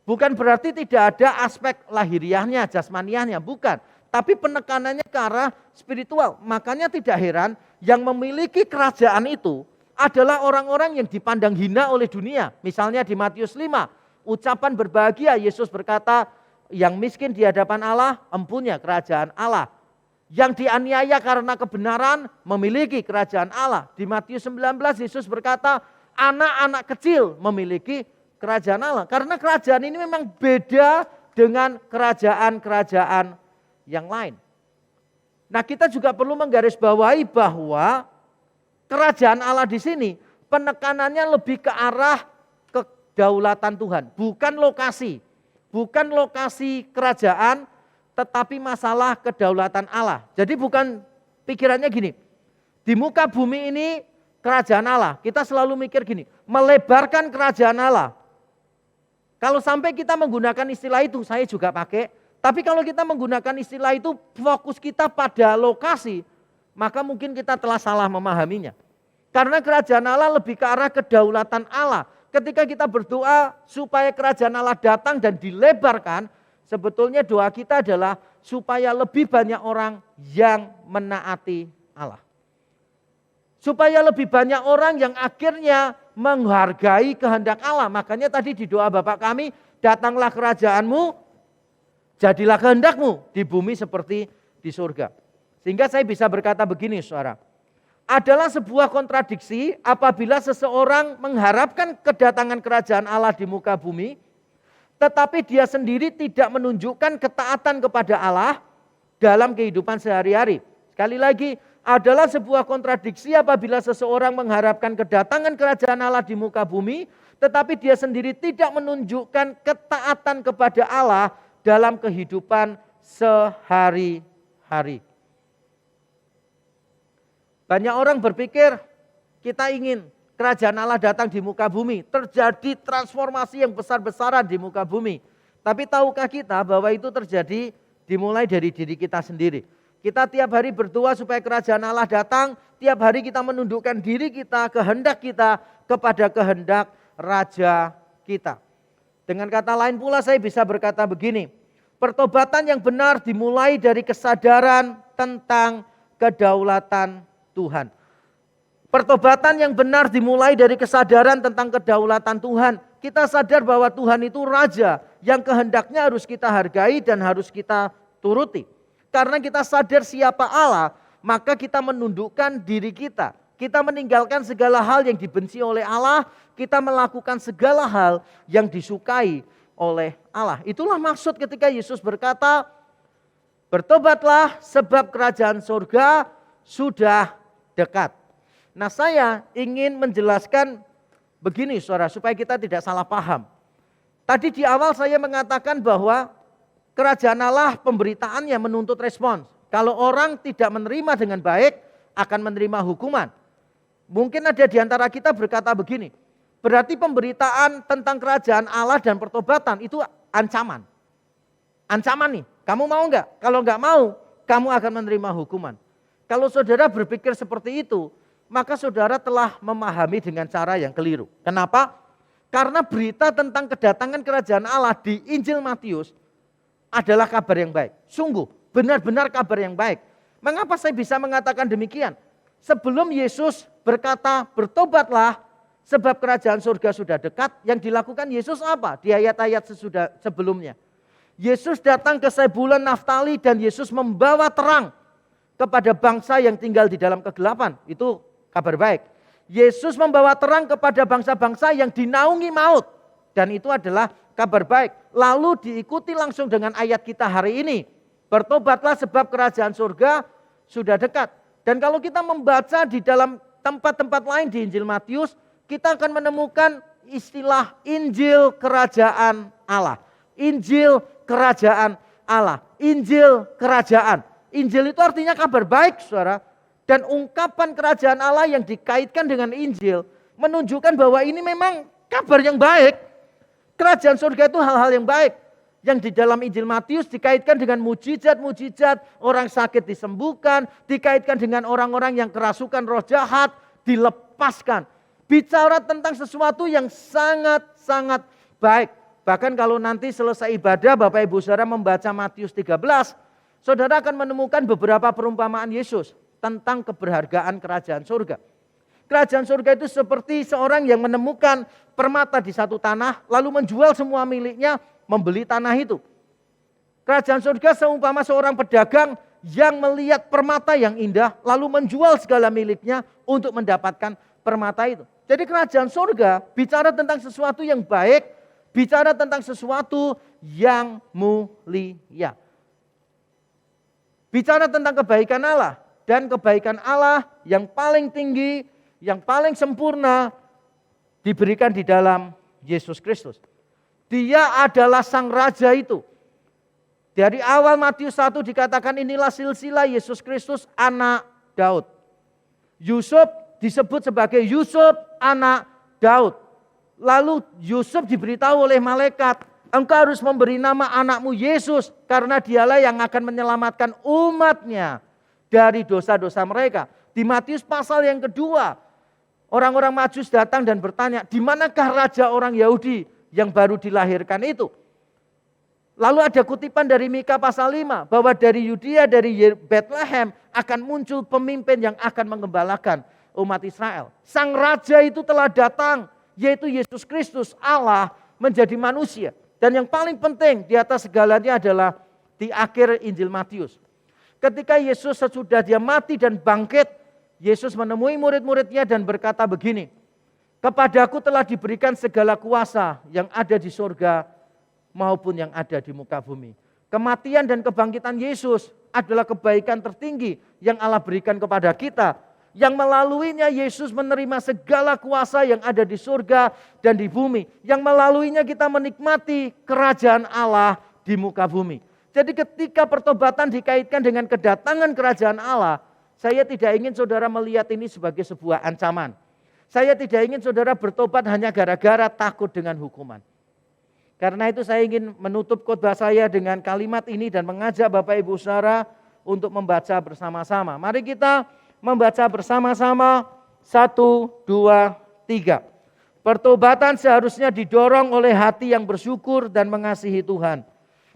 Bukan berarti tidak ada aspek lahiriahnya, jasmaniahnya, bukan. Tapi penekanannya ke arah spiritual. Makanya tidak heran yang memiliki kerajaan itu adalah orang-orang yang dipandang hina oleh dunia. Misalnya di Matius 5, ucapan berbahagia, Yesus berkata, yang miskin di hadapan Allah, empunya kerajaan Allah. Yang dianiaya karena kebenaran memiliki kerajaan Allah. Di Matius 19 Yesus berkata anak-anak kecil memiliki kerajaan Allah. Karena kerajaan ini memang beda dengan kerajaan-kerajaan yang lain. Nah, kita juga perlu menggarisbawahi bahwa kerajaan Allah di sini penekanannya lebih ke arah kedaulatan Tuhan. Bukan lokasi kerajaan, tetapi masalah kedaulatan Allah. Jadi bukan pikirannya gini, di muka bumi ini kerajaan Allah. Kita selalu mikir gini, melebarkan kerajaan Allah. Kalau sampai kita menggunakan istilah itu, saya juga pakai. Tapi kalau kita menggunakan istilah itu, fokus kita pada lokasi, maka mungkin kita telah salah memahaminya. Karena kerajaan Allah lebih ke arah kedaulatan Allah. Ketika kita berdoa supaya kerajaan Allah datang dan dilebarkan, sebetulnya doa kita adalah supaya lebih banyak orang yang menaati Allah. Supaya lebih banyak orang yang akhirnya menghargai kehendak Allah. Makanya tadi di doa Bapak kami, datanglah kerajaanmu, jadilah kehendakmu di bumi seperti di surga. Sehingga saya bisa berkata begini saudara, adalah sebuah kontradiksi apabila seseorang mengharapkan kedatangan kerajaan Allah di muka bumi, tetapi dia sendiri tidak menunjukkan ketaatan kepada Allah dalam kehidupan sehari-hari. Sekali lagi, adalah sebuah kontradiksi apabila seseorang mengharapkan kedatangan kerajaan Allah di muka bumi, tetapi dia sendiri tidak menunjukkan ketaatan kepada Allah dalam kehidupan sehari-hari. Banyak orang berpikir kita ingin kerajaan Allah datang di muka bumi, terjadi transformasi yang besar-besaran di muka bumi. Tapi tahukah kita bahwa itu terjadi dimulai dari diri kita sendiri. Kita tiap hari berdoa supaya kerajaan Allah datang, tiap hari kita menundukkan diri kita, kehendak kita kepada kehendak Raja kita. Dengan kata lain pula saya bisa berkata begini, pertobatan yang benar dimulai dari kesadaran tentang kedaulatan Tuhan. Pertobatan yang benar dimulai dari kesadaran tentang kedaulatan Tuhan. Kita sadar bahwa Tuhan itu Raja yang kehendaknya harus kita hargai dan harus kita turuti. Karena kita sadar siapa Allah, maka kita menundukkan diri kita. Kita meninggalkan segala hal yang dibenci oleh Allah, kita melakukan segala hal yang disukai oleh Allah. Itulah maksud ketika Yesus berkata, bertobatlah sebab kerajaan surga sudah dekat. Nah, saya ingin menjelaskan begini saudara, supaya kita tidak salah paham. Tadi di awal saya mengatakan bahwa kerajaan Allah pemberitaannya menuntut respons. Kalau orang tidak menerima dengan baik, akan menerima hukuman. Mungkin ada di antara kita berkata begini, Berarti pemberitaan tentang kerajaan Allah dan pertobatan itu ancaman. Ancaman nih, kamu mau nggak? Kalau nggak mau, kamu akan menerima hukuman. Kalau saudara berpikir seperti itu, maka saudara telah memahami dengan cara yang keliru. Kenapa? Karena berita tentang kedatangan kerajaan Allah di Injil Matius adalah kabar yang baik. Sungguh, benar-benar kabar yang baik. Mengapa saya bisa mengatakan demikian? Sebelum Yesus berkata, bertobatlah sebab kerajaan surga sudah dekat, yang dilakukan Yesus apa? Di ayat-ayat sebelumnya. Yesus datang ke Zebulun Naftali dan Yesus membawa terang kepada bangsa yang tinggal di dalam kegelapan. Itu kabar baik. Yesus membawa terang kepada bangsa-bangsa yang dinaungi maut. Dan itu adalah kabar baik. Lalu diikuti langsung dengan ayat kita hari ini. Bertobatlah sebab kerajaan surga sudah dekat. Dan kalau kita membaca di dalam tempat-tempat lain di Injil Matius, kita akan menemukan istilah Injil Kerajaan Allah. Injil Kerajaan Allah. Injil Kerajaan. Injil itu artinya kabar baik, saudara. Dan ungkapan kerajaan Allah yang dikaitkan dengan Injil menunjukkan bahwa ini memang kabar yang baik. Kerajaan surga itu hal-hal yang baik. Yang di dalam Injil Matius dikaitkan dengan mujizat-mujizat, orang sakit disembuhkan, dikaitkan dengan orang-orang yang kerasukan roh jahat, dilepaskan. Bicara tentang sesuatu yang sangat-sangat baik. Bahkan kalau nanti selesai ibadah, Bapak Ibu Saudara membaca Matius 13, saudara akan menemukan beberapa perumpamaan Yesus tentang keberhargaan kerajaan surga. Kerajaan surga itu seperti seorang yang menemukan permata di satu tanah, lalu menjual semua miliknya, membeli tanah itu. Kerajaan surga seumpama seorang pedagang yang melihat permata yang indah, lalu menjual segala miliknya untuk mendapatkan permata itu. Jadi kerajaan surga bicara tentang sesuatu yang baik, bicara tentang sesuatu yang mulia. Bicara tentang kebaikan Allah. Dan kebaikan Allah yang paling tinggi, yang paling sempurna diberikan di dalam Yesus Kristus. Dia adalah sang raja itu. Dari awal Matius 1 dikatakan inilah silsilah Yesus Kristus anak Daud. Yusuf disebut sebagai Yusuf anak Daud. Lalu Yusuf diberitahu oleh malaikat, engkau harus memberi nama anakmu Yesus karena dialah yang akan menyelamatkan umatnya dari dosa-dosa mereka. Di Matius pasal yang kedua, orang-orang Majus datang dan bertanya, di manakah raja orang Yahudi yang baru dilahirkan itu? Lalu ada kutipan dari Mika pasal 5, bahwa dari Yudea, dari Bethlehem akan muncul pemimpin yang akan mengembalakan umat Israel. Sang raja itu telah datang, yaitu Yesus Kristus, Allah menjadi manusia. Dan yang paling penting di atas segalanya adalah di akhir Injil Matius. Ketika Yesus sesudah dia mati dan bangkit, Yesus menemui murid-muridnya dan berkata begini, kepadaku telah diberikan segala kuasa yang ada di surga maupun yang ada di muka bumi. Kematian dan kebangkitan Yesus adalah kebaikan tertinggi yang Allah berikan kepada kita. Yang melaluinya Yesus menerima segala kuasa yang ada di surga dan di bumi. Yang melaluinya kita menikmati kerajaan Allah di muka bumi. Jadi ketika pertobatan dikaitkan dengan kedatangan kerajaan Allah, saya tidak ingin saudara melihat ini sebagai sebuah ancaman. Saya tidak ingin saudara bertobat hanya gara-gara takut dengan hukuman. Karena itu saya ingin menutup khotbah saya dengan kalimat ini dan mengajak Bapak Ibu Saudara untuk membaca bersama-sama. Mari kita membaca bersama-sama 1, 2, 3. Pertobatan seharusnya didorong oleh hati yang bersyukur dan mengasihi Tuhan.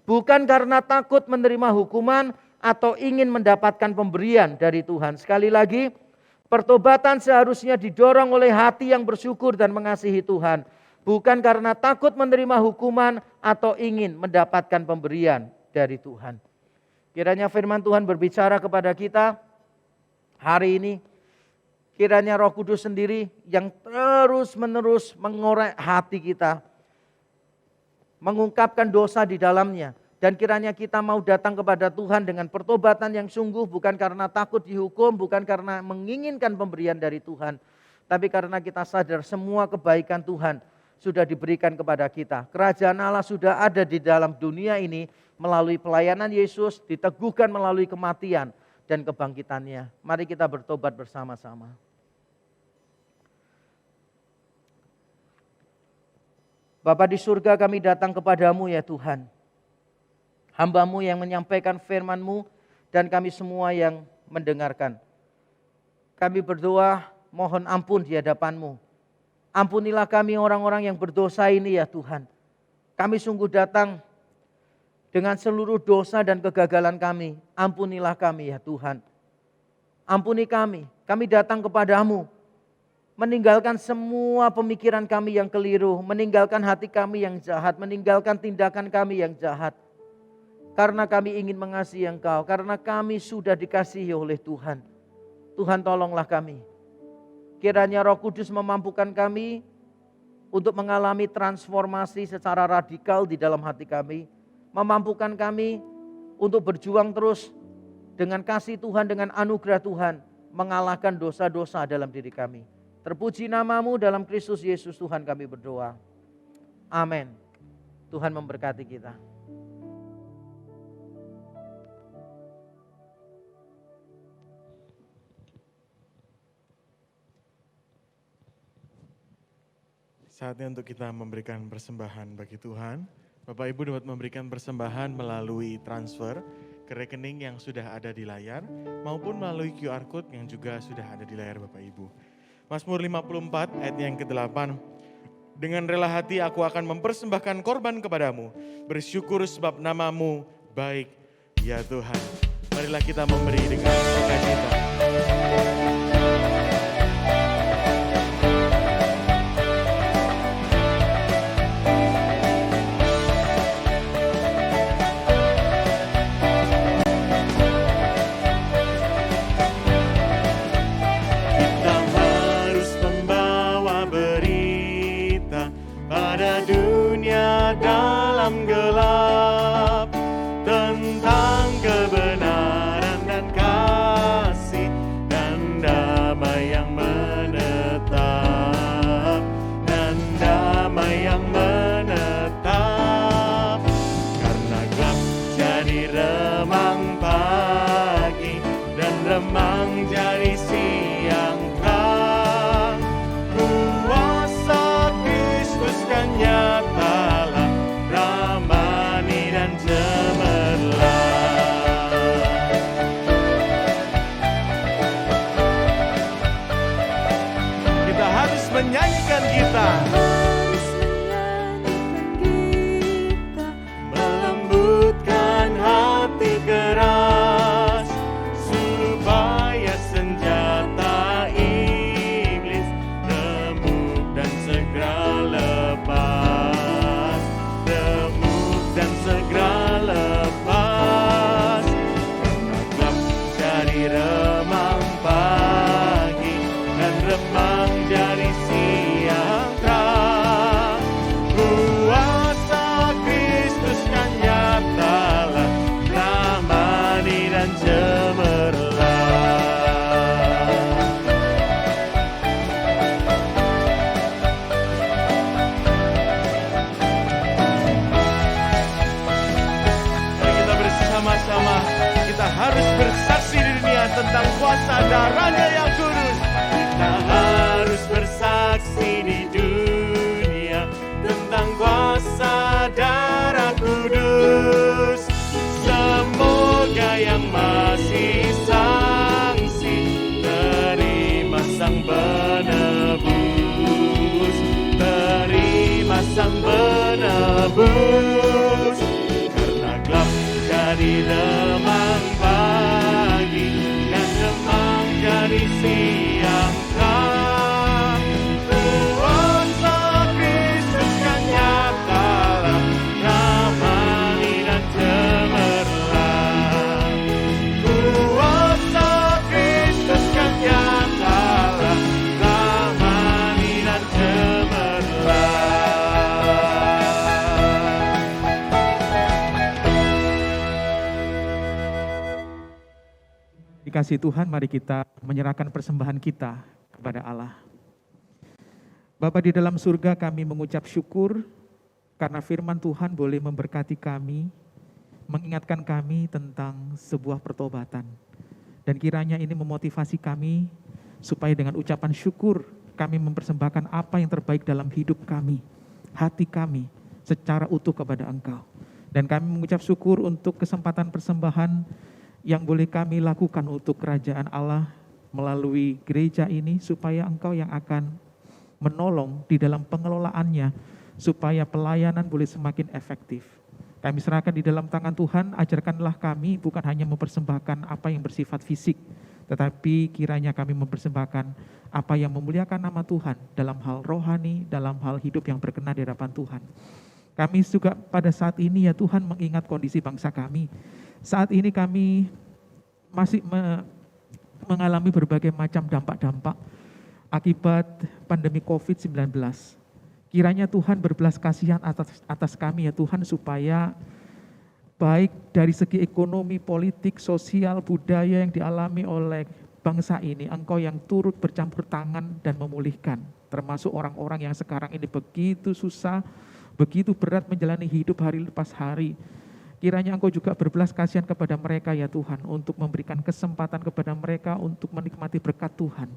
Bukan karena takut menerima hukuman atau ingin mendapatkan pemberian dari Tuhan. Sekali lagi, pertobatan seharusnya didorong oleh hati yang bersyukur dan mengasihi Tuhan. Bukan karena takut menerima hukuman atau ingin mendapatkan pemberian dari Tuhan. Kiranya firman Tuhan berbicara kepada kita hari ini. Kiranya Roh Kudus sendiri yang terus-menerus mengorek hati kita, mengungkapkan dosa di dalamnya. Dan kiranya kita mau datang kepada Tuhan dengan pertobatan yang sungguh, bukan karena takut dihukum, bukan karena menginginkan pemberian dari Tuhan, tapi karena kita sadar semua kebaikan Tuhan sudah diberikan kepada kita. Kerajaan Allah sudah ada di dalam dunia ini melalui pelayanan Yesus, diteguhkan melalui kematian dan kebangkitannya. Mari kita bertobat bersama-sama. Bapa di surga, kami datang kepadamu ya Tuhan. Hamba-Mu yang menyampaikan firman-Mu dan kami semua yang mendengarkan. Kami berdoa mohon ampun di hadapan-Mu. Ampunilah kami orang-orang yang berdosa ini ya Tuhan. Kami sungguh datang dengan seluruh dosa dan kegagalan kami. Ampunilah kami ya Tuhan. Ampuni kami datang kepadamu. Meninggalkan semua pemikiran kami yang keliru, meninggalkan hati kami yang jahat, meninggalkan tindakan kami yang jahat. Karena kami ingin mengasihi Engkau, karena kami sudah dikasihi oleh Tuhan. Tuhan tolonglah kami. Kiranya Roh Kudus memampukan kami untuk mengalami transformasi secara radikal di dalam hati kami. Memampukan kami untuk berjuang terus dengan kasih Tuhan, dengan anugerah Tuhan, mengalahkan dosa-dosa dalam diri kami. Terpuji nama-Mu dalam Kristus Yesus Tuhan kami berdoa. Amin. Tuhan memberkati kita. Saatnya untuk kita memberikan persembahan bagi Tuhan. Bapak Ibu dapat memberikan persembahan melalui transfer ke rekening yang sudah ada di layar maupun melalui QR Code yang juga sudah ada di layar Bapak Ibu. Mazmur 54 ayat yang ke-8. Dengan rela hati aku akan mempersembahkan korban kepadamu. Bersyukur sebab nama-Mu baik ya Tuhan. Marilah kita memberi dengan sukacita. Dalam gelap tentang kebenaran dan kasih dan damai yang menetap dan damai yang menetap karena gelap jadi remang pagi dan remang jadi siang terang kuasa Kristus kan nyata menyanyikan kita melembutkan hati keras supaya senjata iblis remuk dan segera lepas remuk dan segera lepas karena gelap jadi remang pagi dan remang jadi siang terang kuasa Kristus kan nyatalah ramani dan cemerlang. Mari kita bersama-sama, kita harus bersaksi di dunia tentang kuasa darahnya yang kudus. Kita harus bersaksi di dunia tentang kuasa darah kudus. Semoga yang masih sangsi terima sang penebus, terima sang penebus. Karena gelap jadi remang pagi dan remang jadi siang. Dikasihi Tuhan, mari kita menyerahkan persembahan kita kepada Allah. Bapa di dalam surga, kami mengucap syukur karena firman Tuhan boleh memberkati kami, mengingatkan kami tentang sebuah pertobatan. Dan kiranya ini memotivasi kami supaya dengan ucapan syukur kami mempersembahkan apa yang terbaik dalam hidup kami hati kami secara utuh kepada Engkau. Dan kami mengucap syukur untuk kesempatan persembahan yang boleh kami lakukan untuk kerajaan Allah melalui gereja ini, supaya Engkau yang akan menolong di dalam pengelolaannya, supaya pelayanan boleh semakin efektif. Kami serahkan di dalam tangan Tuhan, ajarkanlah kami bukan hanya mempersembahkan apa yang bersifat fisik, tetapi kiranya kami mempersembahkan apa yang memuliakan nama Tuhan dalam hal rohani, dalam hal hidup yang berkenan di hadapan Tuhan. Kami juga pada saat ini ya Tuhan mengingat kondisi bangsa kami. Saat ini kami masih mengalami berbagai macam dampak-dampak akibat pandemi COVID-19. Kiranya Tuhan berbelas kasihan atas kami ya Tuhan, supaya baik dari segi ekonomi, politik, sosial, budaya yang dialami oleh bangsa ini, Engkau yang turut bercampur tangan dan memulihkan. Termasuk orang-orang yang sekarang ini begitu susah, begitu berat menjalani hidup hari lepas hari. Kiranya Engkau juga berbelas kasihan kepada mereka ya Tuhan, untuk memberikan kesempatan kepada mereka untuk menikmati berkat Tuhan.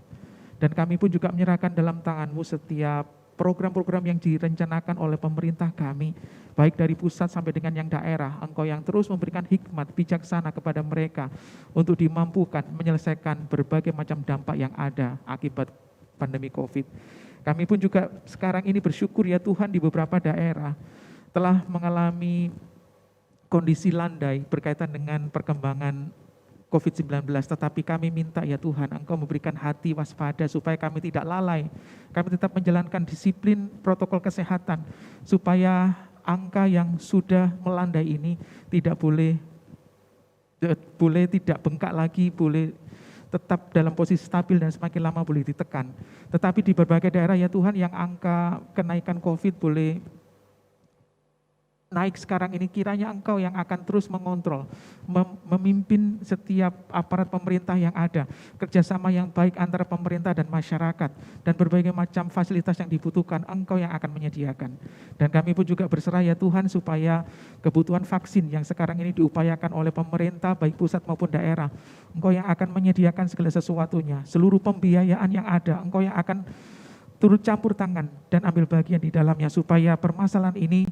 Dan kami pun juga menyerahkan dalam tangan-Mu setiap program-program yang direncanakan oleh pemerintah kami, baik dari pusat sampai dengan yang daerah. Engkau yang terus memberikan hikmat bijaksana kepada mereka untuk dimampukan menyelesaikan berbagai macam dampak yang ada akibat pandemi COVID. Kami pun juga sekarang ini bersyukur ya Tuhan, di beberapa daerah telah mengalami kondisi landai berkaitan dengan perkembangan COVID-19, tetapi kami minta ya Tuhan, Engkau memberikan hati waspada supaya kami tidak lalai, kami tetap menjalankan disiplin protokol kesehatan, supaya angka yang sudah melandai ini tidak boleh tidak bengkak lagi, boleh tetap dalam posisi stabil dan semakin lama boleh ditekan. Tetapi di berbagai daerah ya Tuhan, yang angka kenaikan COVID boleh naik sekarang ini, kiranya Engkau yang akan terus mengontrol, memimpin setiap aparat pemerintah yang ada, kerjasama yang baik antara pemerintah dan masyarakat, dan berbagai macam fasilitas yang dibutuhkan, Engkau yang akan menyediakan. Dan kami pun juga berserah ya Tuhan, supaya kebutuhan vaksin yang sekarang ini diupayakan oleh pemerintah, baik pusat maupun daerah, Engkau yang akan menyediakan segala sesuatunya, seluruh pembiayaan yang ada, Engkau yang akan turut campur tangan dan ambil bagian di dalamnya, supaya permasalahan ini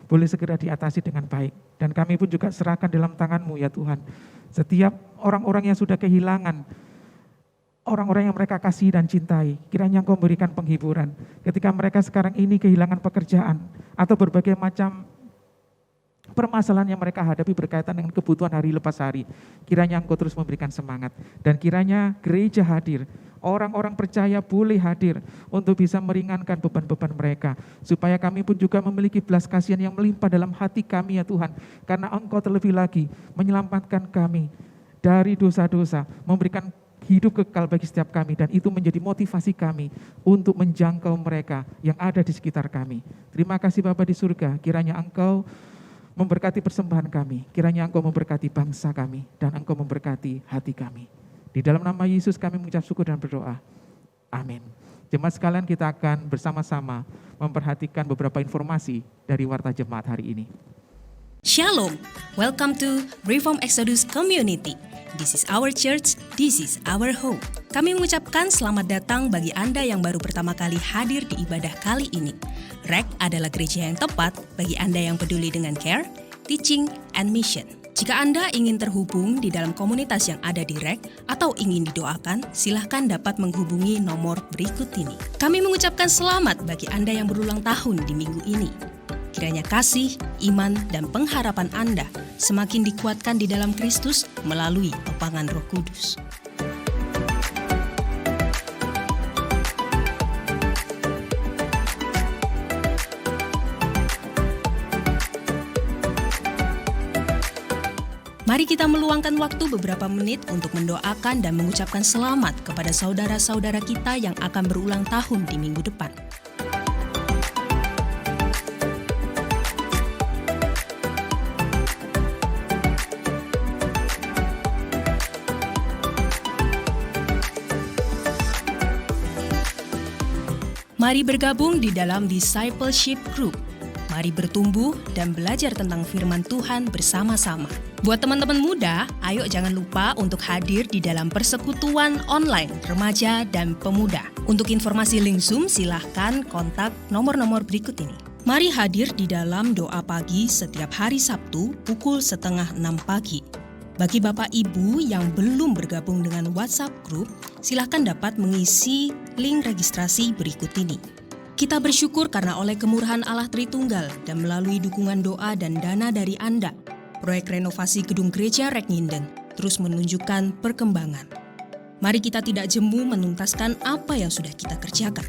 boleh segera diatasi dengan baik. Dan kami pun juga serahkan dalam tangan-Mu ya Tuhan, setiap orang-orang yang sudah kehilangan orang-orang yang mereka kasih dan cintai, kiranya Engkau memberikan penghiburan ketika mereka sekarang ini kehilangan pekerjaan atau berbagai macam permasalahan yang mereka hadapi berkaitan dengan kebutuhan hari lepas hari. Kiranya Engkau terus memberikan semangat, dan kiranya gereja hadir, orang-orang percaya boleh hadir untuk bisa meringankan beban-beban mereka, supaya kami pun juga memiliki belas kasihan yang melimpah dalam hati kami ya Tuhan, karena Engkau terlebih lagi menyelamatkan kami dari dosa-dosa, memberikan hidup kekal bagi setiap kami, dan itu menjadi motivasi kami untuk menjangkau mereka yang ada di sekitar kami. Terima kasih Bapa di surga, kiranya Engkau memberkati persembahan kami, kiranya Engkau memberkati bangsa kami, dan Engkau memberkati hati kami. Di dalam nama Yesus kami mengucap syukur dan berdoa. Amin. Jemaat sekalian, kita akan bersama-sama memperhatikan beberapa informasi dari Warta Jemaat hari ini. Shalom, welcome to Reform Exodus Community. This is our church, this is our home. Kami mengucapkan selamat datang bagi Anda yang baru pertama kali hadir di ibadah kali ini. REC adalah gereja yang tepat bagi Anda yang peduli dengan care, teaching, and mission. Jika Anda ingin terhubung di dalam komunitas yang ada di REC atau ingin didoakan, silahkan dapat menghubungi nomor berikut ini. Kami mengucapkan selamat bagi Anda yang berulang tahun di minggu ini. Kiranya kasih, iman, dan pengharapan Anda semakin dikuatkan di dalam Kristus melalui topangan Roh Kudus. Mari kita meluangkan waktu beberapa menit untuk mendoakan dan mengucapkan selamat kepada saudara-saudara kita yang akan berulang tahun di minggu depan. Mari bergabung di dalam Discipleship Group. Mari bertumbuh dan belajar tentang firman Tuhan bersama-sama. Buat teman-teman muda, ayo jangan lupa untuk hadir di dalam persekutuan online remaja dan pemuda. Untuk informasi link Zoom, silahkan kontak nomor-nomor berikut ini. Mari hadir di dalam doa pagi setiap hari Sabtu pukul 5:30 pagi. Bagi Bapak Ibu yang belum bergabung dengan WhatsApp Group, silakan dapat mengisi link registrasi berikut ini. Kita bersyukur karena oleh kemurahan Allah Tritunggal dan melalui dukungan doa dan dana dari Anda, proyek renovasi gedung gereja Rekninden terus menunjukkan perkembangan. Mari kita tidak jemu menuntaskan apa yang sudah kita kerjakan.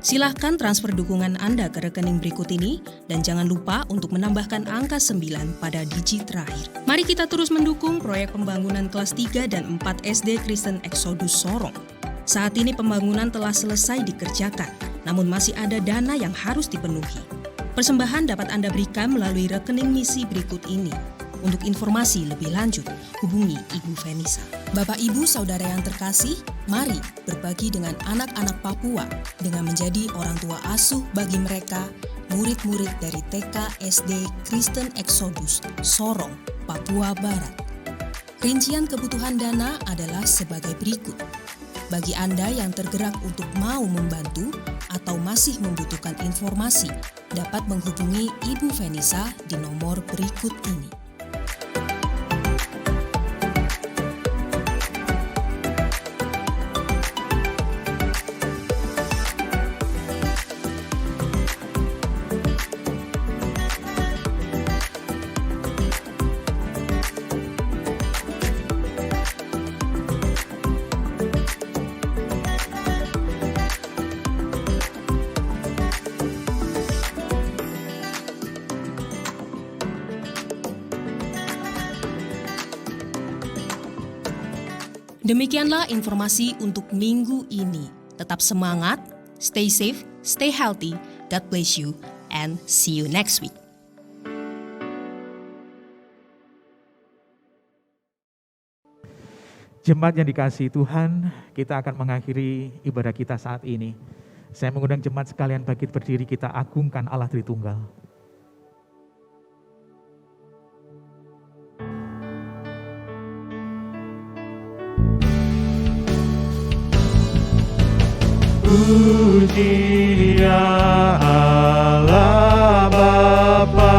Silahkan transfer dukungan Anda ke rekening berikut ini dan jangan lupa untuk menambahkan angka 9 pada digit terakhir. Mari kita terus mendukung proyek pembangunan kelas 3 dan 4 SD Kristen Exodus Sorong. Saat ini pembangunan telah selesai dikerjakan, namun masih ada dana yang harus dipenuhi. Persembahan dapat Anda berikan melalui rekening misi berikut ini. Untuk informasi lebih lanjut, hubungi Ibu Venisa. Bapak Ibu Saudara yang terkasih, mari berbagi dengan anak-anak Papua dengan menjadi orang tua asuh bagi mereka, murid-murid dari TK SD Kristen Exodus Sorong, Papua Barat. Rincian kebutuhan dana adalah sebagai berikut. Bagi Anda yang tergerak untuk mau membantu atau masih membutuhkan informasi, dapat menghubungi Ibu Venisa di nomor berikut ini. Demikianlah informasi untuk minggu ini. Tetap semangat, stay safe, stay healthy, God bless you, and see you next week. Jemaat yang dikasihi Tuhan, kita akan mengakhiri ibadah kita saat ini. Saya mengundang jemaat sekalian bangkit berdiri, kita agungkan Allah Tritunggal. Puji ya Allah Bapa,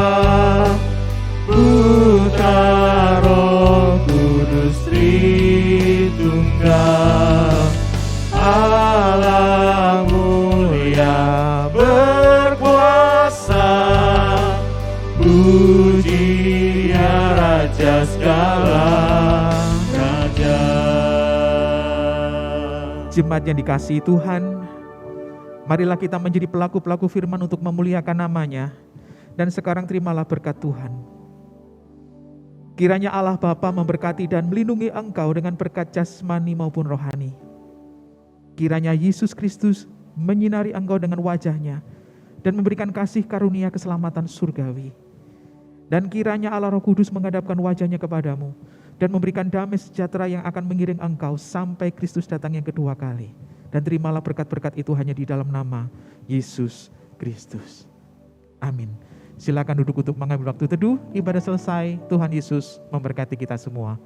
Putra Roh Kudus Tritunggal, Allah mulia berkuasa. Puji ya Raja segala raja. Jemaat yang dikasihi Tuhan, marilah kita menjadi pelaku-pelaku firman untuk memuliakan namanya. Dan sekarang terimalah berkat Tuhan. Kiranya Allah Bapa memberkati dan melindungi engkau dengan berkat jasmani maupun rohani. Kiranya Yesus Kristus menyinari engkau dengan wajahnya dan memberikan kasih karunia keselamatan surgawi. Dan kiranya Allah Roh Kudus menghadapkan wajahnya kepadamu dan memberikan damai sejahtera yang akan mengiring engkau sampai Kristus datang yang kedua kali. Dan terimalah berkat-berkat itu hanya di dalam nama Yesus Kristus. Amin. Silakan duduk untuk mengambil waktu teduh. Ibadah selesai. Tuhan Yesus memberkati kita semua.